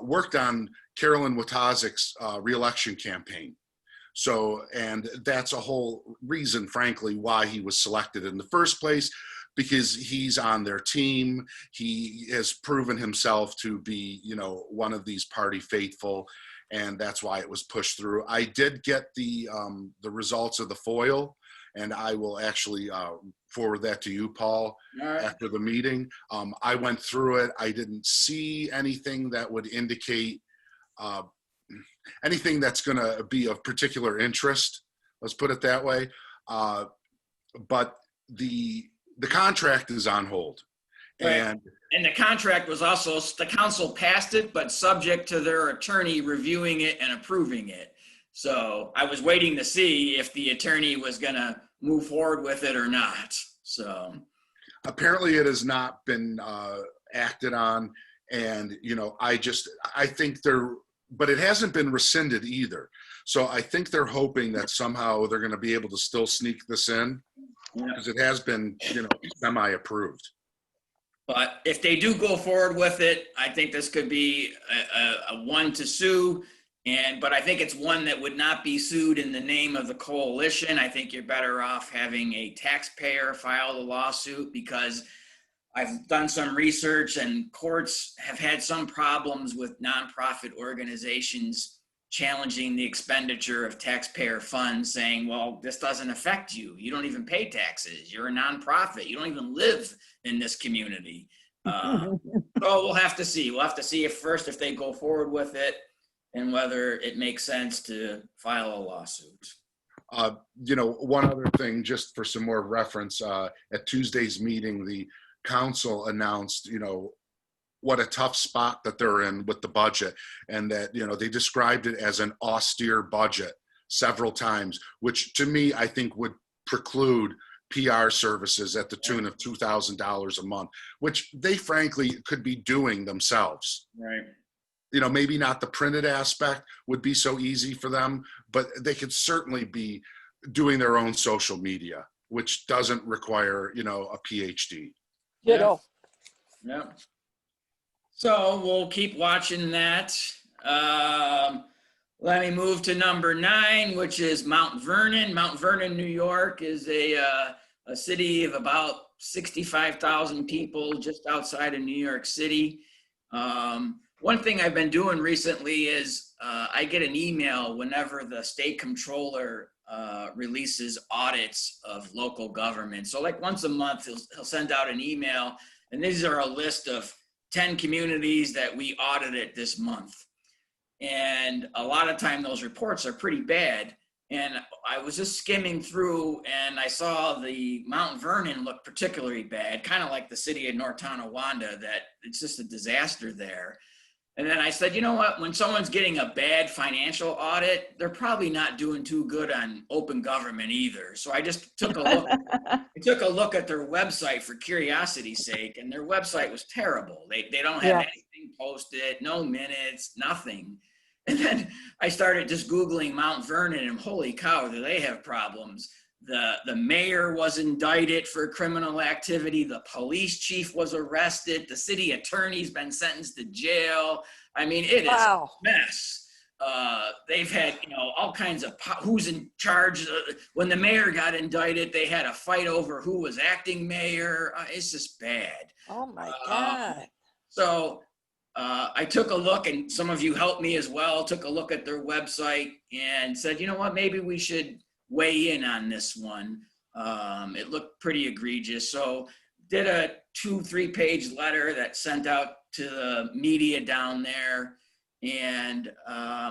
S7: worked on Carolyn Watazik's reelection campaign. So, and that's a whole reason, frankly, why he was selected in the first place. because he's on their team. He has proven himself to be, one of these party faithful, and that's why it was pushed through. I did get the results of the FOIL, and I will actually forward that to you, Paul,
S2: All right.
S7: after the meeting. I went through it. I didn't see anything that would indicate anything that's going to be of particular interest. Let's put it that way. But the contract is on hold.
S2: Right. And the contract was also, the council passed it, but subject to their attorney reviewing it and approving it. So I was waiting to see if the attorney was going to move forward with it or not. So
S7: apparently it has not been acted on. And, I think but it hasn't been rescinded either. So I think they're hoping that somehow they're going to be able to still sneak this in, because it has been, semi-approved.
S2: but if they do go forward with it, I think this could be a one to sue. But I think it's one that would not be sued in the name of the coalition. I think you're better off having a taxpayer file the lawsuit, because I've done some research and courts have had some problems with nonprofit organizations challenging the expenditure of taxpayer funds, saying, well, this doesn't affect you. You don't even pay taxes. You're a nonprofit. You don't even live in this community. So we'll have to see. We'll have to see if they go forward with it and whether it makes sense to file a lawsuit.
S7: One other thing, just for some more reference, at Tuesday's meeting, the council announced, what a tough spot that they're in with the budget, and that, they described it as an austere budget several times, which to me, I think would preclude PR services at the tune of $2,000 a month, which they frankly could be doing themselves.
S2: Right.
S7: Maybe not the printed aspect would be so easy for them, but they could certainly be doing their own social media, which doesn't require, a PhD.
S3: Ditto.
S2: Yeah. So we'll keep watching that. Let me move to number 9, which is Mount Vernon. Mount Vernon, New York is a city of about 65,000 people just outside of New York City. One thing I've been doing recently is I get an email whenever the state controller releases audits of local government. So like once a month, he'll send out an email, and these are a list of 10 communities that we audited this month. And a lot of time those reports are pretty bad. And I was just skimming through and I saw the Mount Vernon look particularly bad, kind of like the city of North Tonawanda, that it's just a disaster there. And then I said, you know what, when someone's getting a bad financial audit, they're probably not doing too good on open government either. So I just took a look. I took a look at their website for curiosity's sake, and their website was terrible. They don't have anything posted, no minutes, nothing. And then I started just Googling Mount Vernon, and holy cow, do they have problems. The mayor was indicted for criminal activity. The police chief was arrested. The city attorney's been sentenced to jail. I mean, it is a mess. They've had, all kinds of who's in charge. When the mayor got indicted, they had a fight over who was acting mayor. It's just bad.
S3: Oh my God.
S2: So I took a look, and some of you helped me as well, took a look at their website and said, you know what, maybe we should weigh in on this one. It looked pretty egregious. So did a 2-3 page letter that sent out to the media down there. And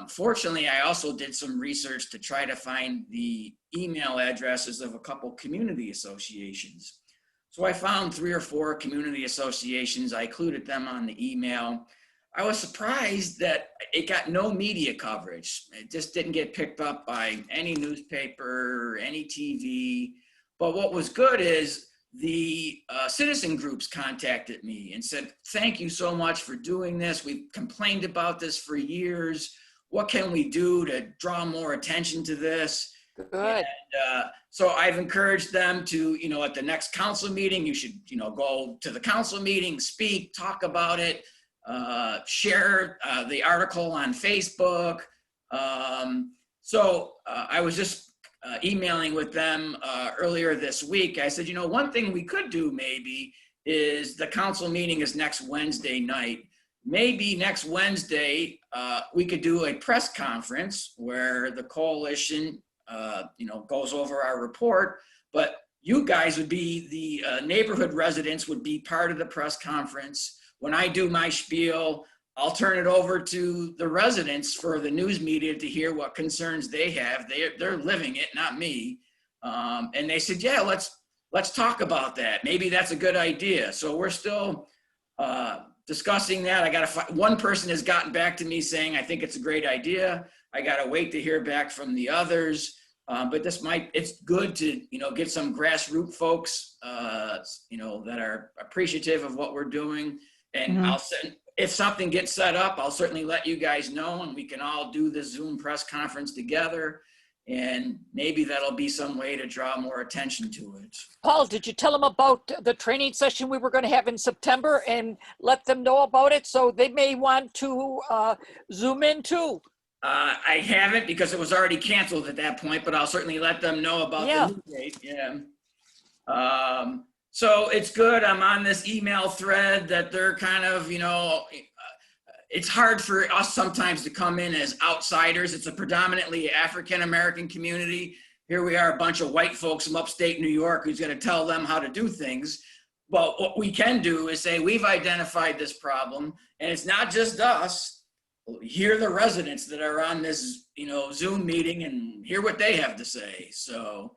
S2: fortunately, I also did some research to try to find the email addresses of a couple community associations. So I found 3 or 4 community associations. I included them on the email. I was surprised that it got no media coverage. It just didn't get picked up by any newspaper, any TV. But what was good is the citizen groups contacted me and said, thank you so much for doing this. We've complained about this for years. What can we do to draw more attention to this?
S3: Good.
S2: And so I've encouraged them to, at the next council meeting, you should, go to the council meeting, speak, talk about it. Share the article on Facebook. So I was just emailing with them earlier this week. I said, you know, one thing we could do maybe is the council meeting is next Wednesday night. Maybe next Wednesday, we could do a press conference where the coalition, you know, goes over our report, but you guys would be, the neighborhood residents would be part of the press conference. When I do my spiel, I'll turn it over to the residents for the news media to hear what concerns they have. They're living it, not me. And they said, yeah, let's talk about that. Maybe that's a good idea. So we're still discussing that. I got to one person has gotten back to me saying, I think it's a great idea. I got to wait to hear back from the others. But it's good to, you know, get some grassroots folks, you know, that are appreciative of what we're doing. And if something gets set up, I'll certainly let you guys know, and we can all do the Zoom press conference together. And maybe that'll be some way to draw more attention to it.
S3: Paul, did you tell them about the training session we were going to have in September and let them know about it? So they may want to Zoom in too.
S2: I haven't, because it was already canceled at that point, but I'll certainly let them know about the new date. Yeah. So it's good. I'm on this email thread that they're kind of, you know, it's hard for us sometimes to come in as outsiders. It's a predominantly African-American community. Here we are, a bunch of white folks from upstate New York who's going to tell them how to do things. But what we can do is say, we've identified this problem, and it's not just us. Hear the residents that are on this, you know, Zoom meeting and hear what they have to say. So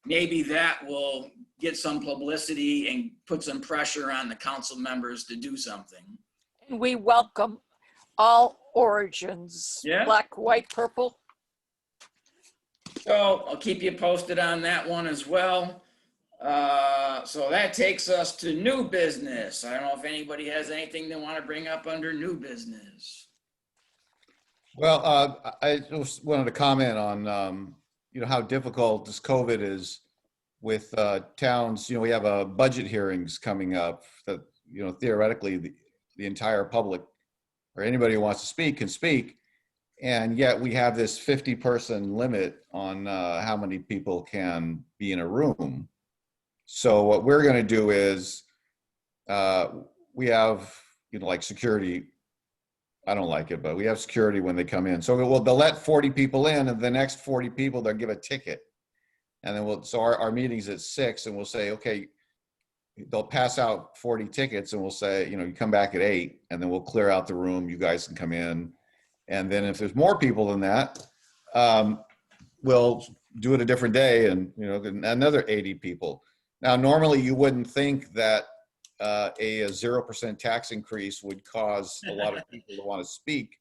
S2: maybe that will get some publicity and put some pressure on the council members to do something.
S3: And we welcome all origins, black, white, purple.
S2: So I'll keep you posted on that one as well. So that takes us to new business. I don't know if anybody has anything they want to bring up under new business.
S4: Well, I just wanted to comment on, you know, how difficult this COVID is with towns. You know, we have budget hearings coming up that, you know, theoretically the entire public or anybody who wants to speak can speak. And yet we have this 50-person limit on how many people can be in a room. So what we're going to do is we have, you know, like security. I don't like it, but we have security when they come in. So they'll let 40 people in, and the next 40 people, they'll give a ticket. And then so our meeting's at 6, and we'll say, okay, they'll pass out 40 tickets, and we'll say, you know, you come back at 8, and then we'll clear out the room. You guys can come in. And then if there's more people than that, we'll do it a different day, and, you know, another 80 people. Now, normally you wouldn't think that a 0% tax increase would cause a lot of people to want to speak.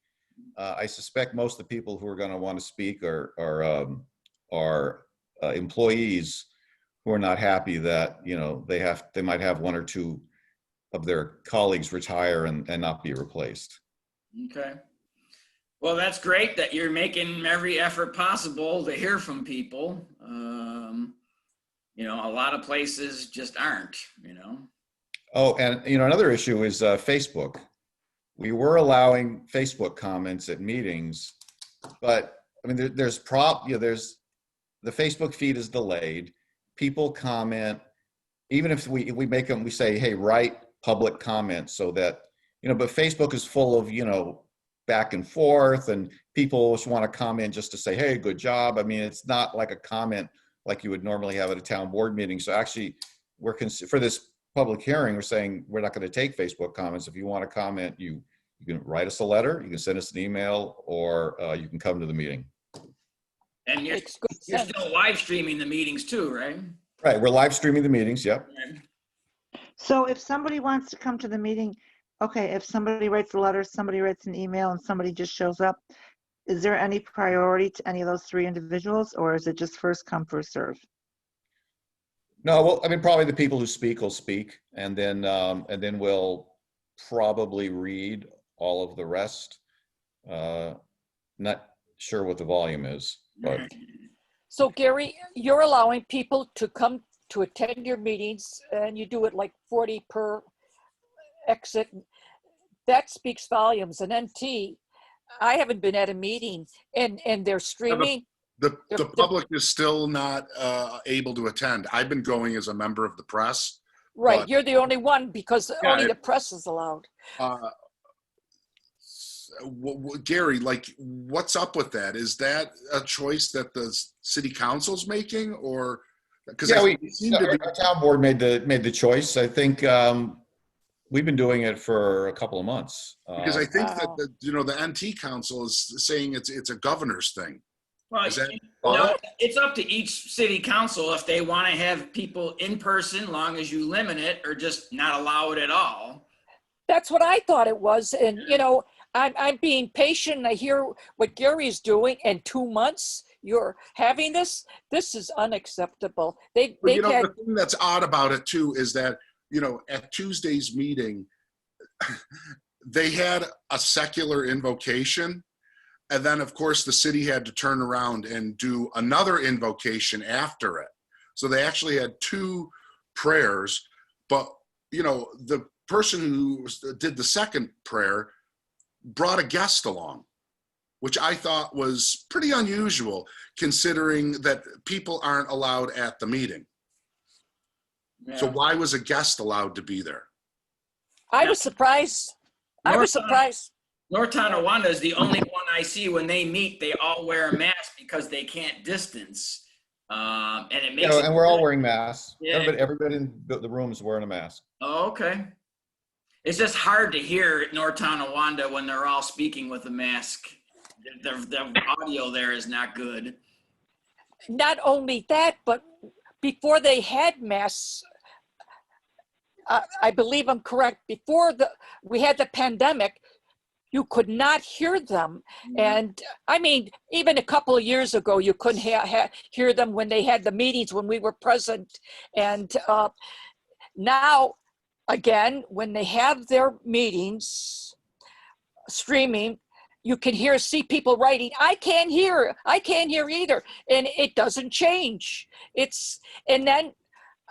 S4: I suspect most of the people who are going to want to speak are employees who are not happy that, you know, they might have one or two of their colleagues retire and not be replaced.
S2: Okay. Well, that's great that you're making every effort possible to hear from people. You know, a lot of places just aren't, you know.
S4: Oh, and, you know, another issue is Facebook. We were allowing Facebook comments at meetings, but I mean, there's the Facebook feed is delayed. People comment, even if we make them, we say, hey, write public comments so that, you know, but Facebook is full of, you know, back and forth, and people just want to comment just to say, hey, good job. I mean, it's not like a comment like you would normally have at a town board meeting. So actually, for this public hearing, we're saying we're not going to take Facebook comments. If you want to comment, you can write us a letter, you can send us an email, or you can come to the meeting.
S2: And you're still live streaming the meetings too, right?
S4: Right, we're live streaming the meetings, yep.
S1: So if somebody wants to come to the meeting, okay, if somebody writes a letter, somebody writes an email, and somebody just shows up, is there any priority to any of those 3 individuals, or is it just first come, first serve?
S4: No, well, I mean, probably the people who speak will speak, and then we'll probably read all of the rest. Not sure what the volume is, but.
S3: So Gary, you're allowing people to come to attend your meetings, and you do it like 40 per exit. That speaks volumes. And NT, I haven't been at a meeting, and they're streaming.
S7: The public is still not able to attend. I've been going as a member of the press.
S3: Right,
S7: But-
S3: you're the only one because
S7: Yeah,
S3: only the press is allowed.
S7: Gary, like, what's up with that? Is that a choice that the city council's making, or because
S4: Yeah,
S7: our
S4: our town board made the choice. I think we've been doing it for a couple of months.
S7: because I think that
S3: Wow.
S7: the NT council is saying it's a governor's thing.
S2: Well,
S7: Is that-
S2: no, it's up to each city council if they want to have people in person, long as you limit it, or just not allow it at all.
S3: That's what I thought it was. And, you know, I'm being patient. I hear what Gary's doing. In 2 months, you're having this. This is unacceptable.
S7: But
S3: They've had,
S7: the thing that's odd about it too is that, at Tuesday's meeting, they had a secular invocation. And then, of course, the city had to turn around and do another invocation after it. So they actually had 2 prayers. But, the person who did the second prayer brought a guest along, which I thought was pretty unusual considering that people aren't allowed at the meeting. So
S2: Yeah.
S7: why was a guest allowed to be there?
S3: I was surprised. I was surprised.
S2: North Tonawanda is the only one I see when they meet, they all wear a mask because they can't distance. And it makes it.
S4: And we're all wearing masks.
S2: Yeah.
S4: Everybody in the room is wearing a mask.
S2: Oh, okay. It's just hard to hear North Tonawanda when they're all speaking with a mask. The audio there is not good.
S3: Not only that, but before they had masks, I believe I'm correct, before we had the pandemic, you could not hear them. And I mean, even a couple of years ago, you couldn't hear them when they had the meetings when we were present. And now, again, when they have their meetings streaming, you can see people writing, I can't hear either. And it doesn't change. And then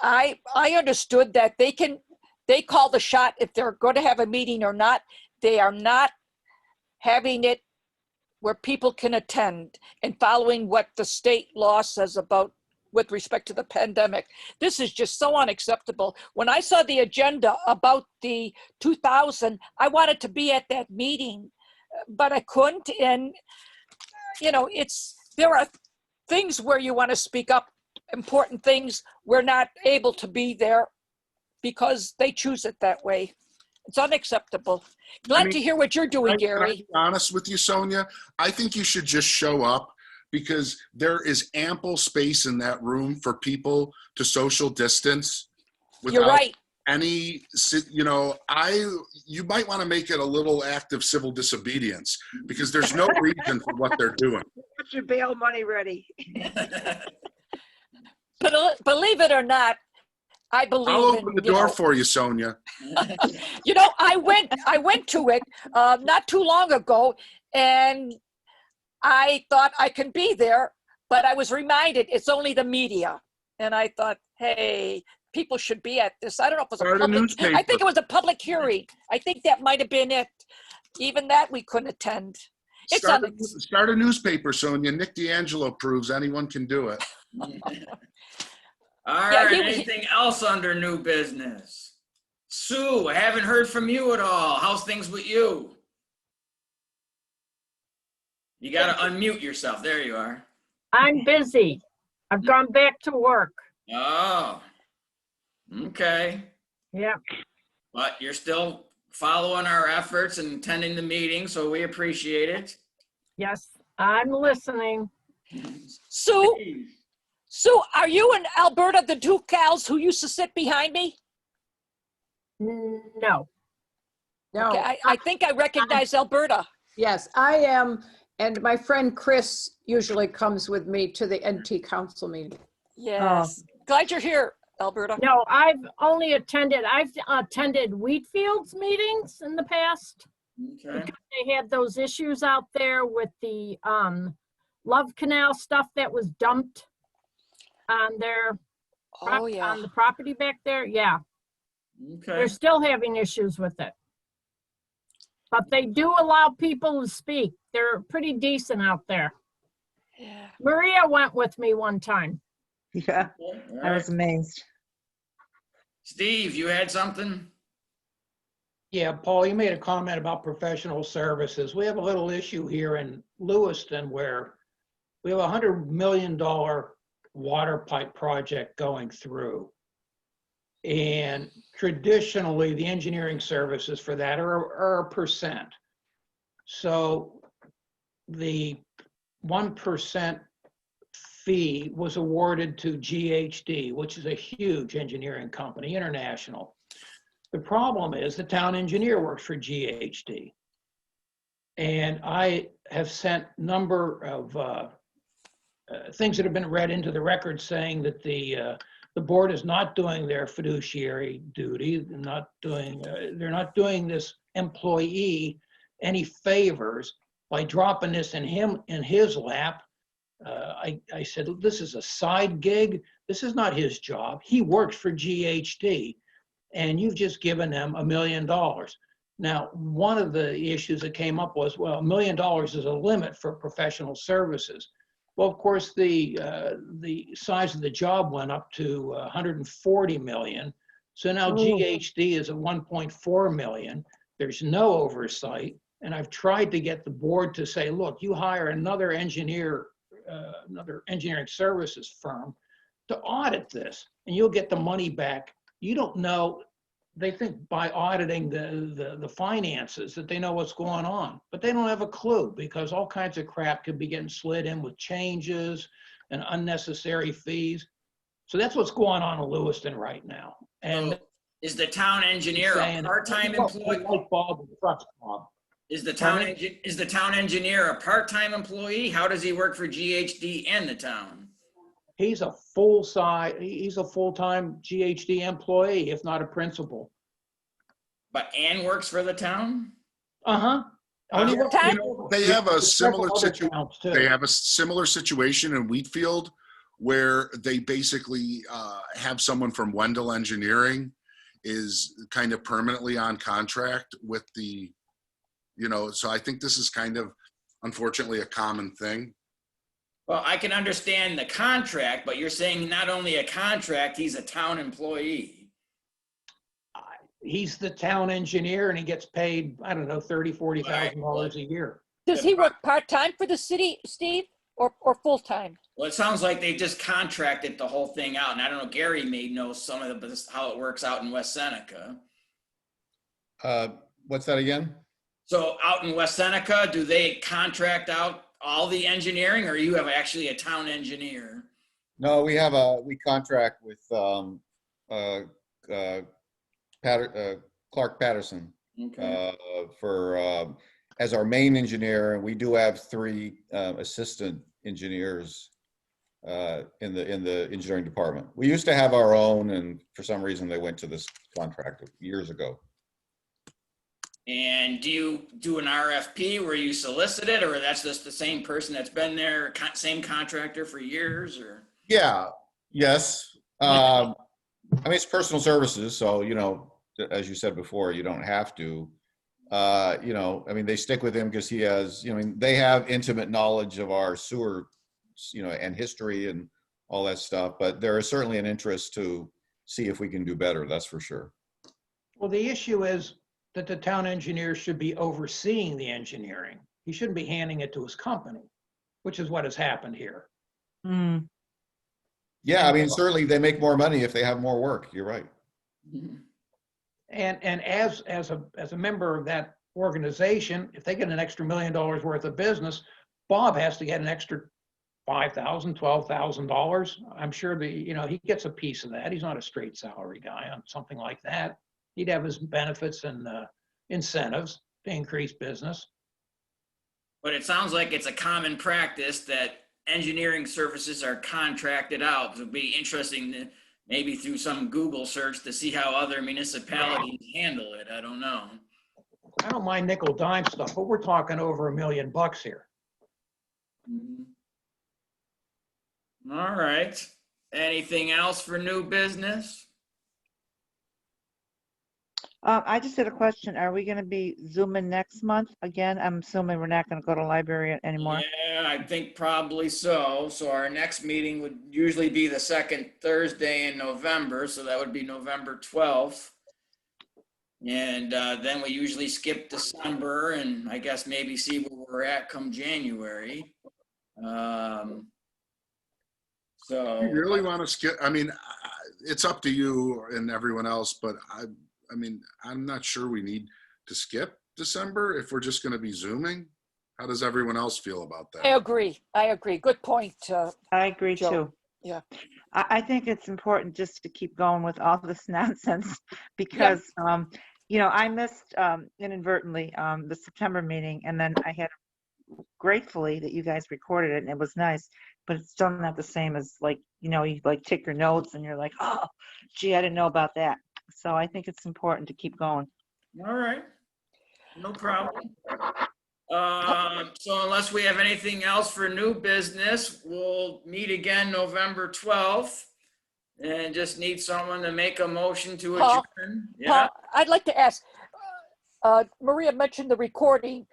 S3: I understood that they call the shot if they're going to have a meeting or not. They are not having it where people can attend and following what the state law says about with respect to the pandemic. This is just so unacceptable. When I saw the agenda about the 2000, I wanted to be at that meeting, but I couldn't. And, there are things where you want to speak up, important things. We're not able to be there because they choose it that way. It's unacceptable. Glad to hear what you're doing,
S7: Can I
S3: Gary.
S7: be honest with you, Sonia? I think you should just show up because there is ample space in that room for people to social distance
S3: You're
S7: without
S3: right.
S7: any, you might want to make it a little act of civil disobedience because there's no reason for what they're doing.
S1: Get your bail money ready.
S3: But believe it or not, I believe
S7: I'll
S3: in,
S7: open the door for you, Sonia.
S3: I went to it not too long ago, and I thought I can be there, but I was reminded it's only the media, and I thought, hey, people should be at this. I don't know if it was
S7: Start
S3: a
S7: a
S3: public.
S7: newspaper.
S3: I think it was a public hearing. I think that might have been it. Even that we couldn't attend. It's
S7: Start a newspaper, Sonia. Nick D'Angelo proves anyone can do it.
S2: All
S3: Yeah,
S2: right,
S3: he-
S2: anything else under new business? Sue, I haven't heard from you at all. How's things with you? You got to unmute yourself. There you are.
S9: I'm busy. I've gone back to work.
S2: Oh, okay.
S9: Yeah,
S2: But you're still following our efforts and attending the meeting, so we appreciate it.
S9: yes, I'm listening.
S3: Sue, are you and Alberta the two gals who used to sit behind me?
S9: No,
S8: No,
S3: Okay, I think I recognize Alberta.
S8: yes, I am, and my friend Chris usually comes with me to the NT council meeting.
S3: Yes. Glad you're here, Alberta.
S9: no, I've attended Wheatfield's meetings in the past.
S2: Okay.
S9: Because they had those issues out there with the Love Canal stuff that was dumped on their
S3: Oh, yeah.
S9: on the property back there. Yeah,
S2: Okay.
S9: they're still having issues with it. But they do allow people to speak. They're pretty decent out there.
S3: Yeah.
S9: Maria went with me one time.
S1: Yeah,
S2: All
S1: I was
S2: right.
S1: amazed.
S2: Steve, you had something?
S6: Yeah, Paul, you made a comment about professional services. We have a little issue here in Lewiston where we have $100 million water pipe project going through. And traditionally, the engineering services for that are a percent. So the 1% fee was awarded to GHD, which is a huge engineering company, international. The problem is the town engineer works for GHD. And I have sent a number of things that have been read into the record saying that the board is not doing their fiduciary duty. They're not doing this employee any favors by dropping this in his lap. I said, this is a side gig. This is not his job. He works for GHD, and you've just given them $1 million. Now, one of the issues that came up was, well, $1 million is a limit for professional services. Well, of course, the size of the job went up to 140 million. So now GHD is at 1.4 million. There's no oversight. And I've tried to get the board to say, look, you hire another engineering services firm to audit this, and you'll get the money back. You don't know. They think by auditing the finances that they know what's going on, but they don't have a clue because all kinds of crap could be getting slid in with changes and unnecessary fees. So that's what's going on in Lewiston right now. And
S2: So is the town engineer a part-time employee?
S6: Like Bob and trucks, Bob.
S2: Is the town engineer a part-time employee? How does he work for GHD and the town?
S6: He's a full-time GHD employee, if not a principal.
S2: But Ann works for the town?
S6: Uh-huh.
S7: They have a similar situation.
S6: too.
S7: They have a similar situation in Wheatfield where they basically have someone from Wendell Engineering is kind of permanently on contract with the, so I think this is kind of, unfortunately, a common thing.
S2: Well, I can understand the contract, but you're saying not only a contract, he's a town employee.
S6: He's the town engineer and he gets paid, I don't know, $30,000, $40,000 a year.
S3: Does he work part-time for the city, Steve, or full-time?
S2: Well, it sounds like they just contracted the whole thing out. And I don't know, Gary may know some of how it works out in West Seneca.
S4: What's that again?
S2: So out in West Seneca, do they contract out all the engineering, or you have actually a town engineer?
S4: No, we contract with Clark Patterson for as our main engineer, and we do have 3 assistant engineers in the engineering department. We used to have our own, and for some reason they went to this contract years ago.
S2: And do you do an RFP where you solicit it, or that's just the same person that's been there, same contractor for years, or?
S4: Yeah, yes. I mean, it's personal services, so, as you said before, you don't have to. I mean, they stick with him because he has, they have intimate knowledge of our sewer, and history and all that stuff, but there is certainly an interest to see if we can do better, that's for sure.
S6: Well, the issue is that the town engineer should be overseeing the engineering. He shouldn't be handing it to his company, which is what has happened here.
S4: Yeah, I mean, certainly they make more money if they have more work. You're right.
S6: And as a member of that organization, if they get an extra $1 million worth of business, Bob has to get an extra $5,000, $12,000. I'm sure he gets a piece of that. He's not a straight salary guy on something like that. He'd have his benefits and incentives to increase business.
S2: But it sounds like it's a common practice that engineering services are contracted out. It would be interesting to maybe through some Google search to see how other municipalities handle it. I don't know.
S6: I don't mind nickel dime stuff, but we're talking over $1 million here.
S2: All right. Anything else for new business?
S1: I just had a question. Are we gonna be Zooming next month again? I'm assuming we're not gonna go to library anymore.
S2: Yeah, I think probably so. So our next meeting would usually be the second Thursday in November, so that would be November 12th. And then we usually skip December and I guess maybe see where we're at come January. So
S7: You really want to skip? I mean, it's up to you and everyone else, but I mean, I'm not sure we need to skip December if we're just going to be Zooming. How does everyone else feel about
S3: I
S7: that?
S3: agree. I agree. Good point.
S1: I agree
S3: Joe.
S1: too.
S3: Yeah.
S1: I think it's important just to keep going with all this nonsense because, you know, I missed inadvertently the September meeting, and then I had gratefully that you guys recorded it and it was nice, but it's still not the same as like, you know, you like take your notes and you're like, oh, gee, I didn't know about that. So I think it's important to keep going.
S2: all right, no problem. So unless we have anything else for new business, we'll meet again November 12th. And just need someone to make a motion to
S3: Paul,
S2: adjourn. Yeah,
S3: Paul, I'd like to ask, Maria mentioned the recording.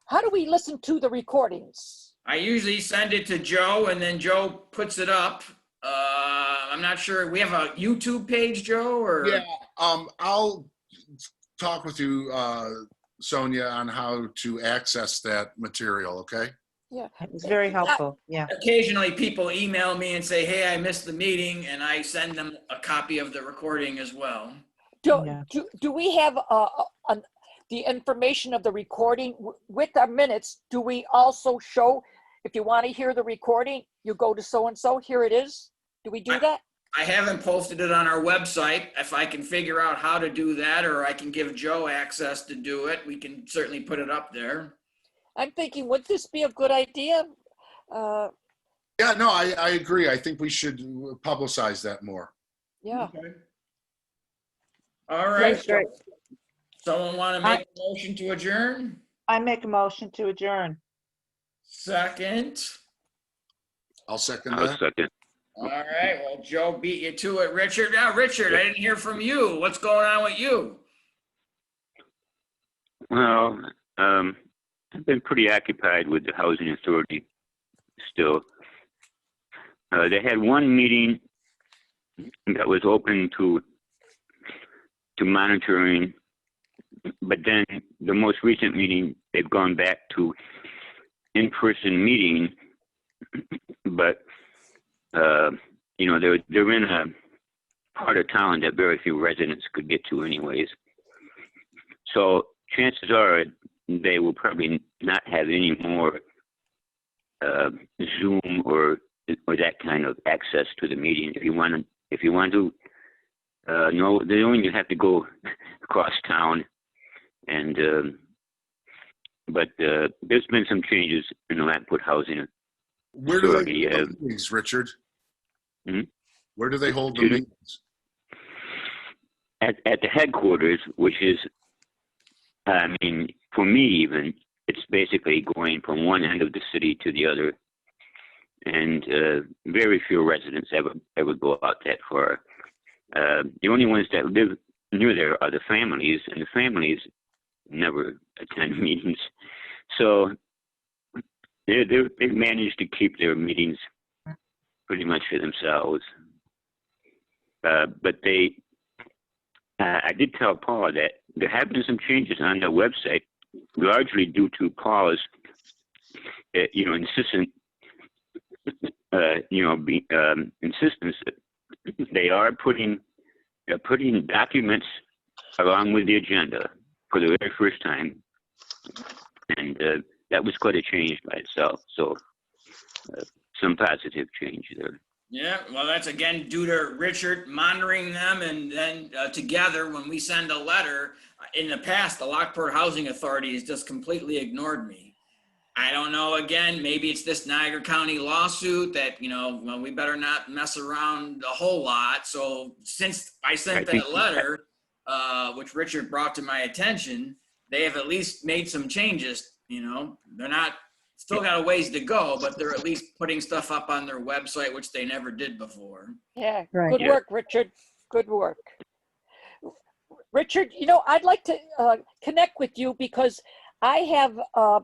S3: How do we listen to the recordings?
S2: I usually send it to Joe and then Joe puts it up. I'm not sure. We have a YouTube page, Joe, or?
S7: Yeah, I'll talk with you, Sonia, on how to access that material, okay?
S3: Yeah.
S1: It was very helpful. Yeah.
S2: Occasionally people email me and say, hey, I missed the meeting, and I send them a copy of the recording as well.
S3: Do we have the information of the recording with our minutes? Do we also show, if you want to hear the recording, you go to so-and-so, here it is? Do we do that?
S2: I haven't posted it on our website. If I can figure out how to do that, or I can give Joe access to do it, we can certainly put it up there.
S3: I'm thinking, would this be a good idea?
S7: Yeah, no, I agree. I think we should publicize that more.
S3: Yeah.
S2: Okay. All right.
S1: That's great.
S2: Someone want to make a motion to adjourn?
S1: I make a motion to adjourn.
S2: Second.
S7: I'll second
S10: I'll
S7: that.
S10: second.
S2: All right. Well, Joe beat you to it, Richard. Now, Richard, I didn't hear from you. What's going on with you?
S10: Well, I've been pretty occupied with the Housing Authority still. They had one meeting that was open to monitoring, but then the most recent meeting, they've gone back to in-person meeting, but you know, they're in a part of town that very few residents could get to anyways. So chances are they will probably not have any more Zoom or that kind of access to the meeting. If you want to know, they only have to go across town, and but there's been some changes in the Lampwood Housing.
S7: Where do they hold the meetings, Richard?
S10: Hmm?
S7: Where do they hold the
S10: Excuse me?
S7: meetings?
S10: At the headquarters, which is, I mean, for me even, it's basically going from one end of the city to the other, and very few residents ever go out that far. The only ones that live near there are the families, and the families never attend meetings. So they've managed to keep their meetings pretty much for themselves. But I did tell Paul that there have been some changes on their website, largely due to Paul's, insistence that they are putting documents along with the agenda for the very first time, and that was quite a change by itself. So some positive change there.
S2: Yeah, well, that's again due to Richard monitoring them, and then together when we send a letter, in the past, the Lockport Housing Authority has just completely ignored me. I don't know, again, maybe it's this Niagara County lawsuit that, well, we better not mess around a whole lot. So since I sent that letter, which Richard brought to my attention, they have at least made some changes. They're not, still got a ways to go, but they're at least putting stuff up on their website, which they never did before.
S3: Yeah,
S1: Right.
S3: good work, Richard. Good work. Richard, I'd like to connect with you because I have a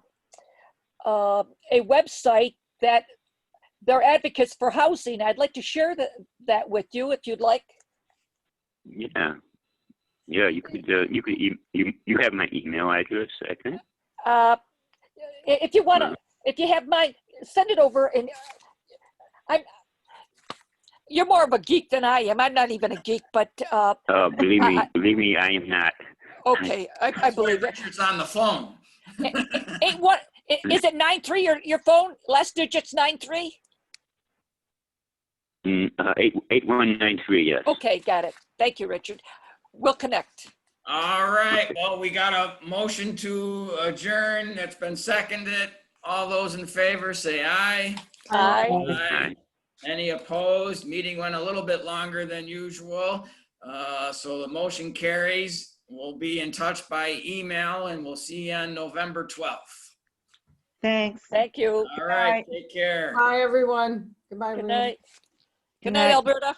S3: website that they're advocates for housing. I'd like to share that with you if you'd like.
S10: Yeah. Yeah, you could, you have my email address, I think.
S3: If you want to, if you have mine, send it over. And you're more of a geek than I am. I'm not even a geek, but
S10: Believe me, I am not.
S3: okay, I believe it.
S2: Richard's on the phone.
S3: Is it 93? Your phone last digit's 93?
S10: 8193, yes.
S3: Okay, got it. Thank you, Richard. We'll connect.
S2: All right, well, we got a motion to adjourn that's been seconded. All those in favor say aye.
S3: Aye.
S2: Aye. Any opposed? Meeting went a little bit longer than usual. So the motion carries. We'll be in touch by email and we'll see you on November 12th.
S1: Thanks.
S3: Thank you.
S2: All right, take care.
S8: Bye, everyone. Goodbye,
S3: Good
S8: everyone.
S3: night. Good night, Alberta.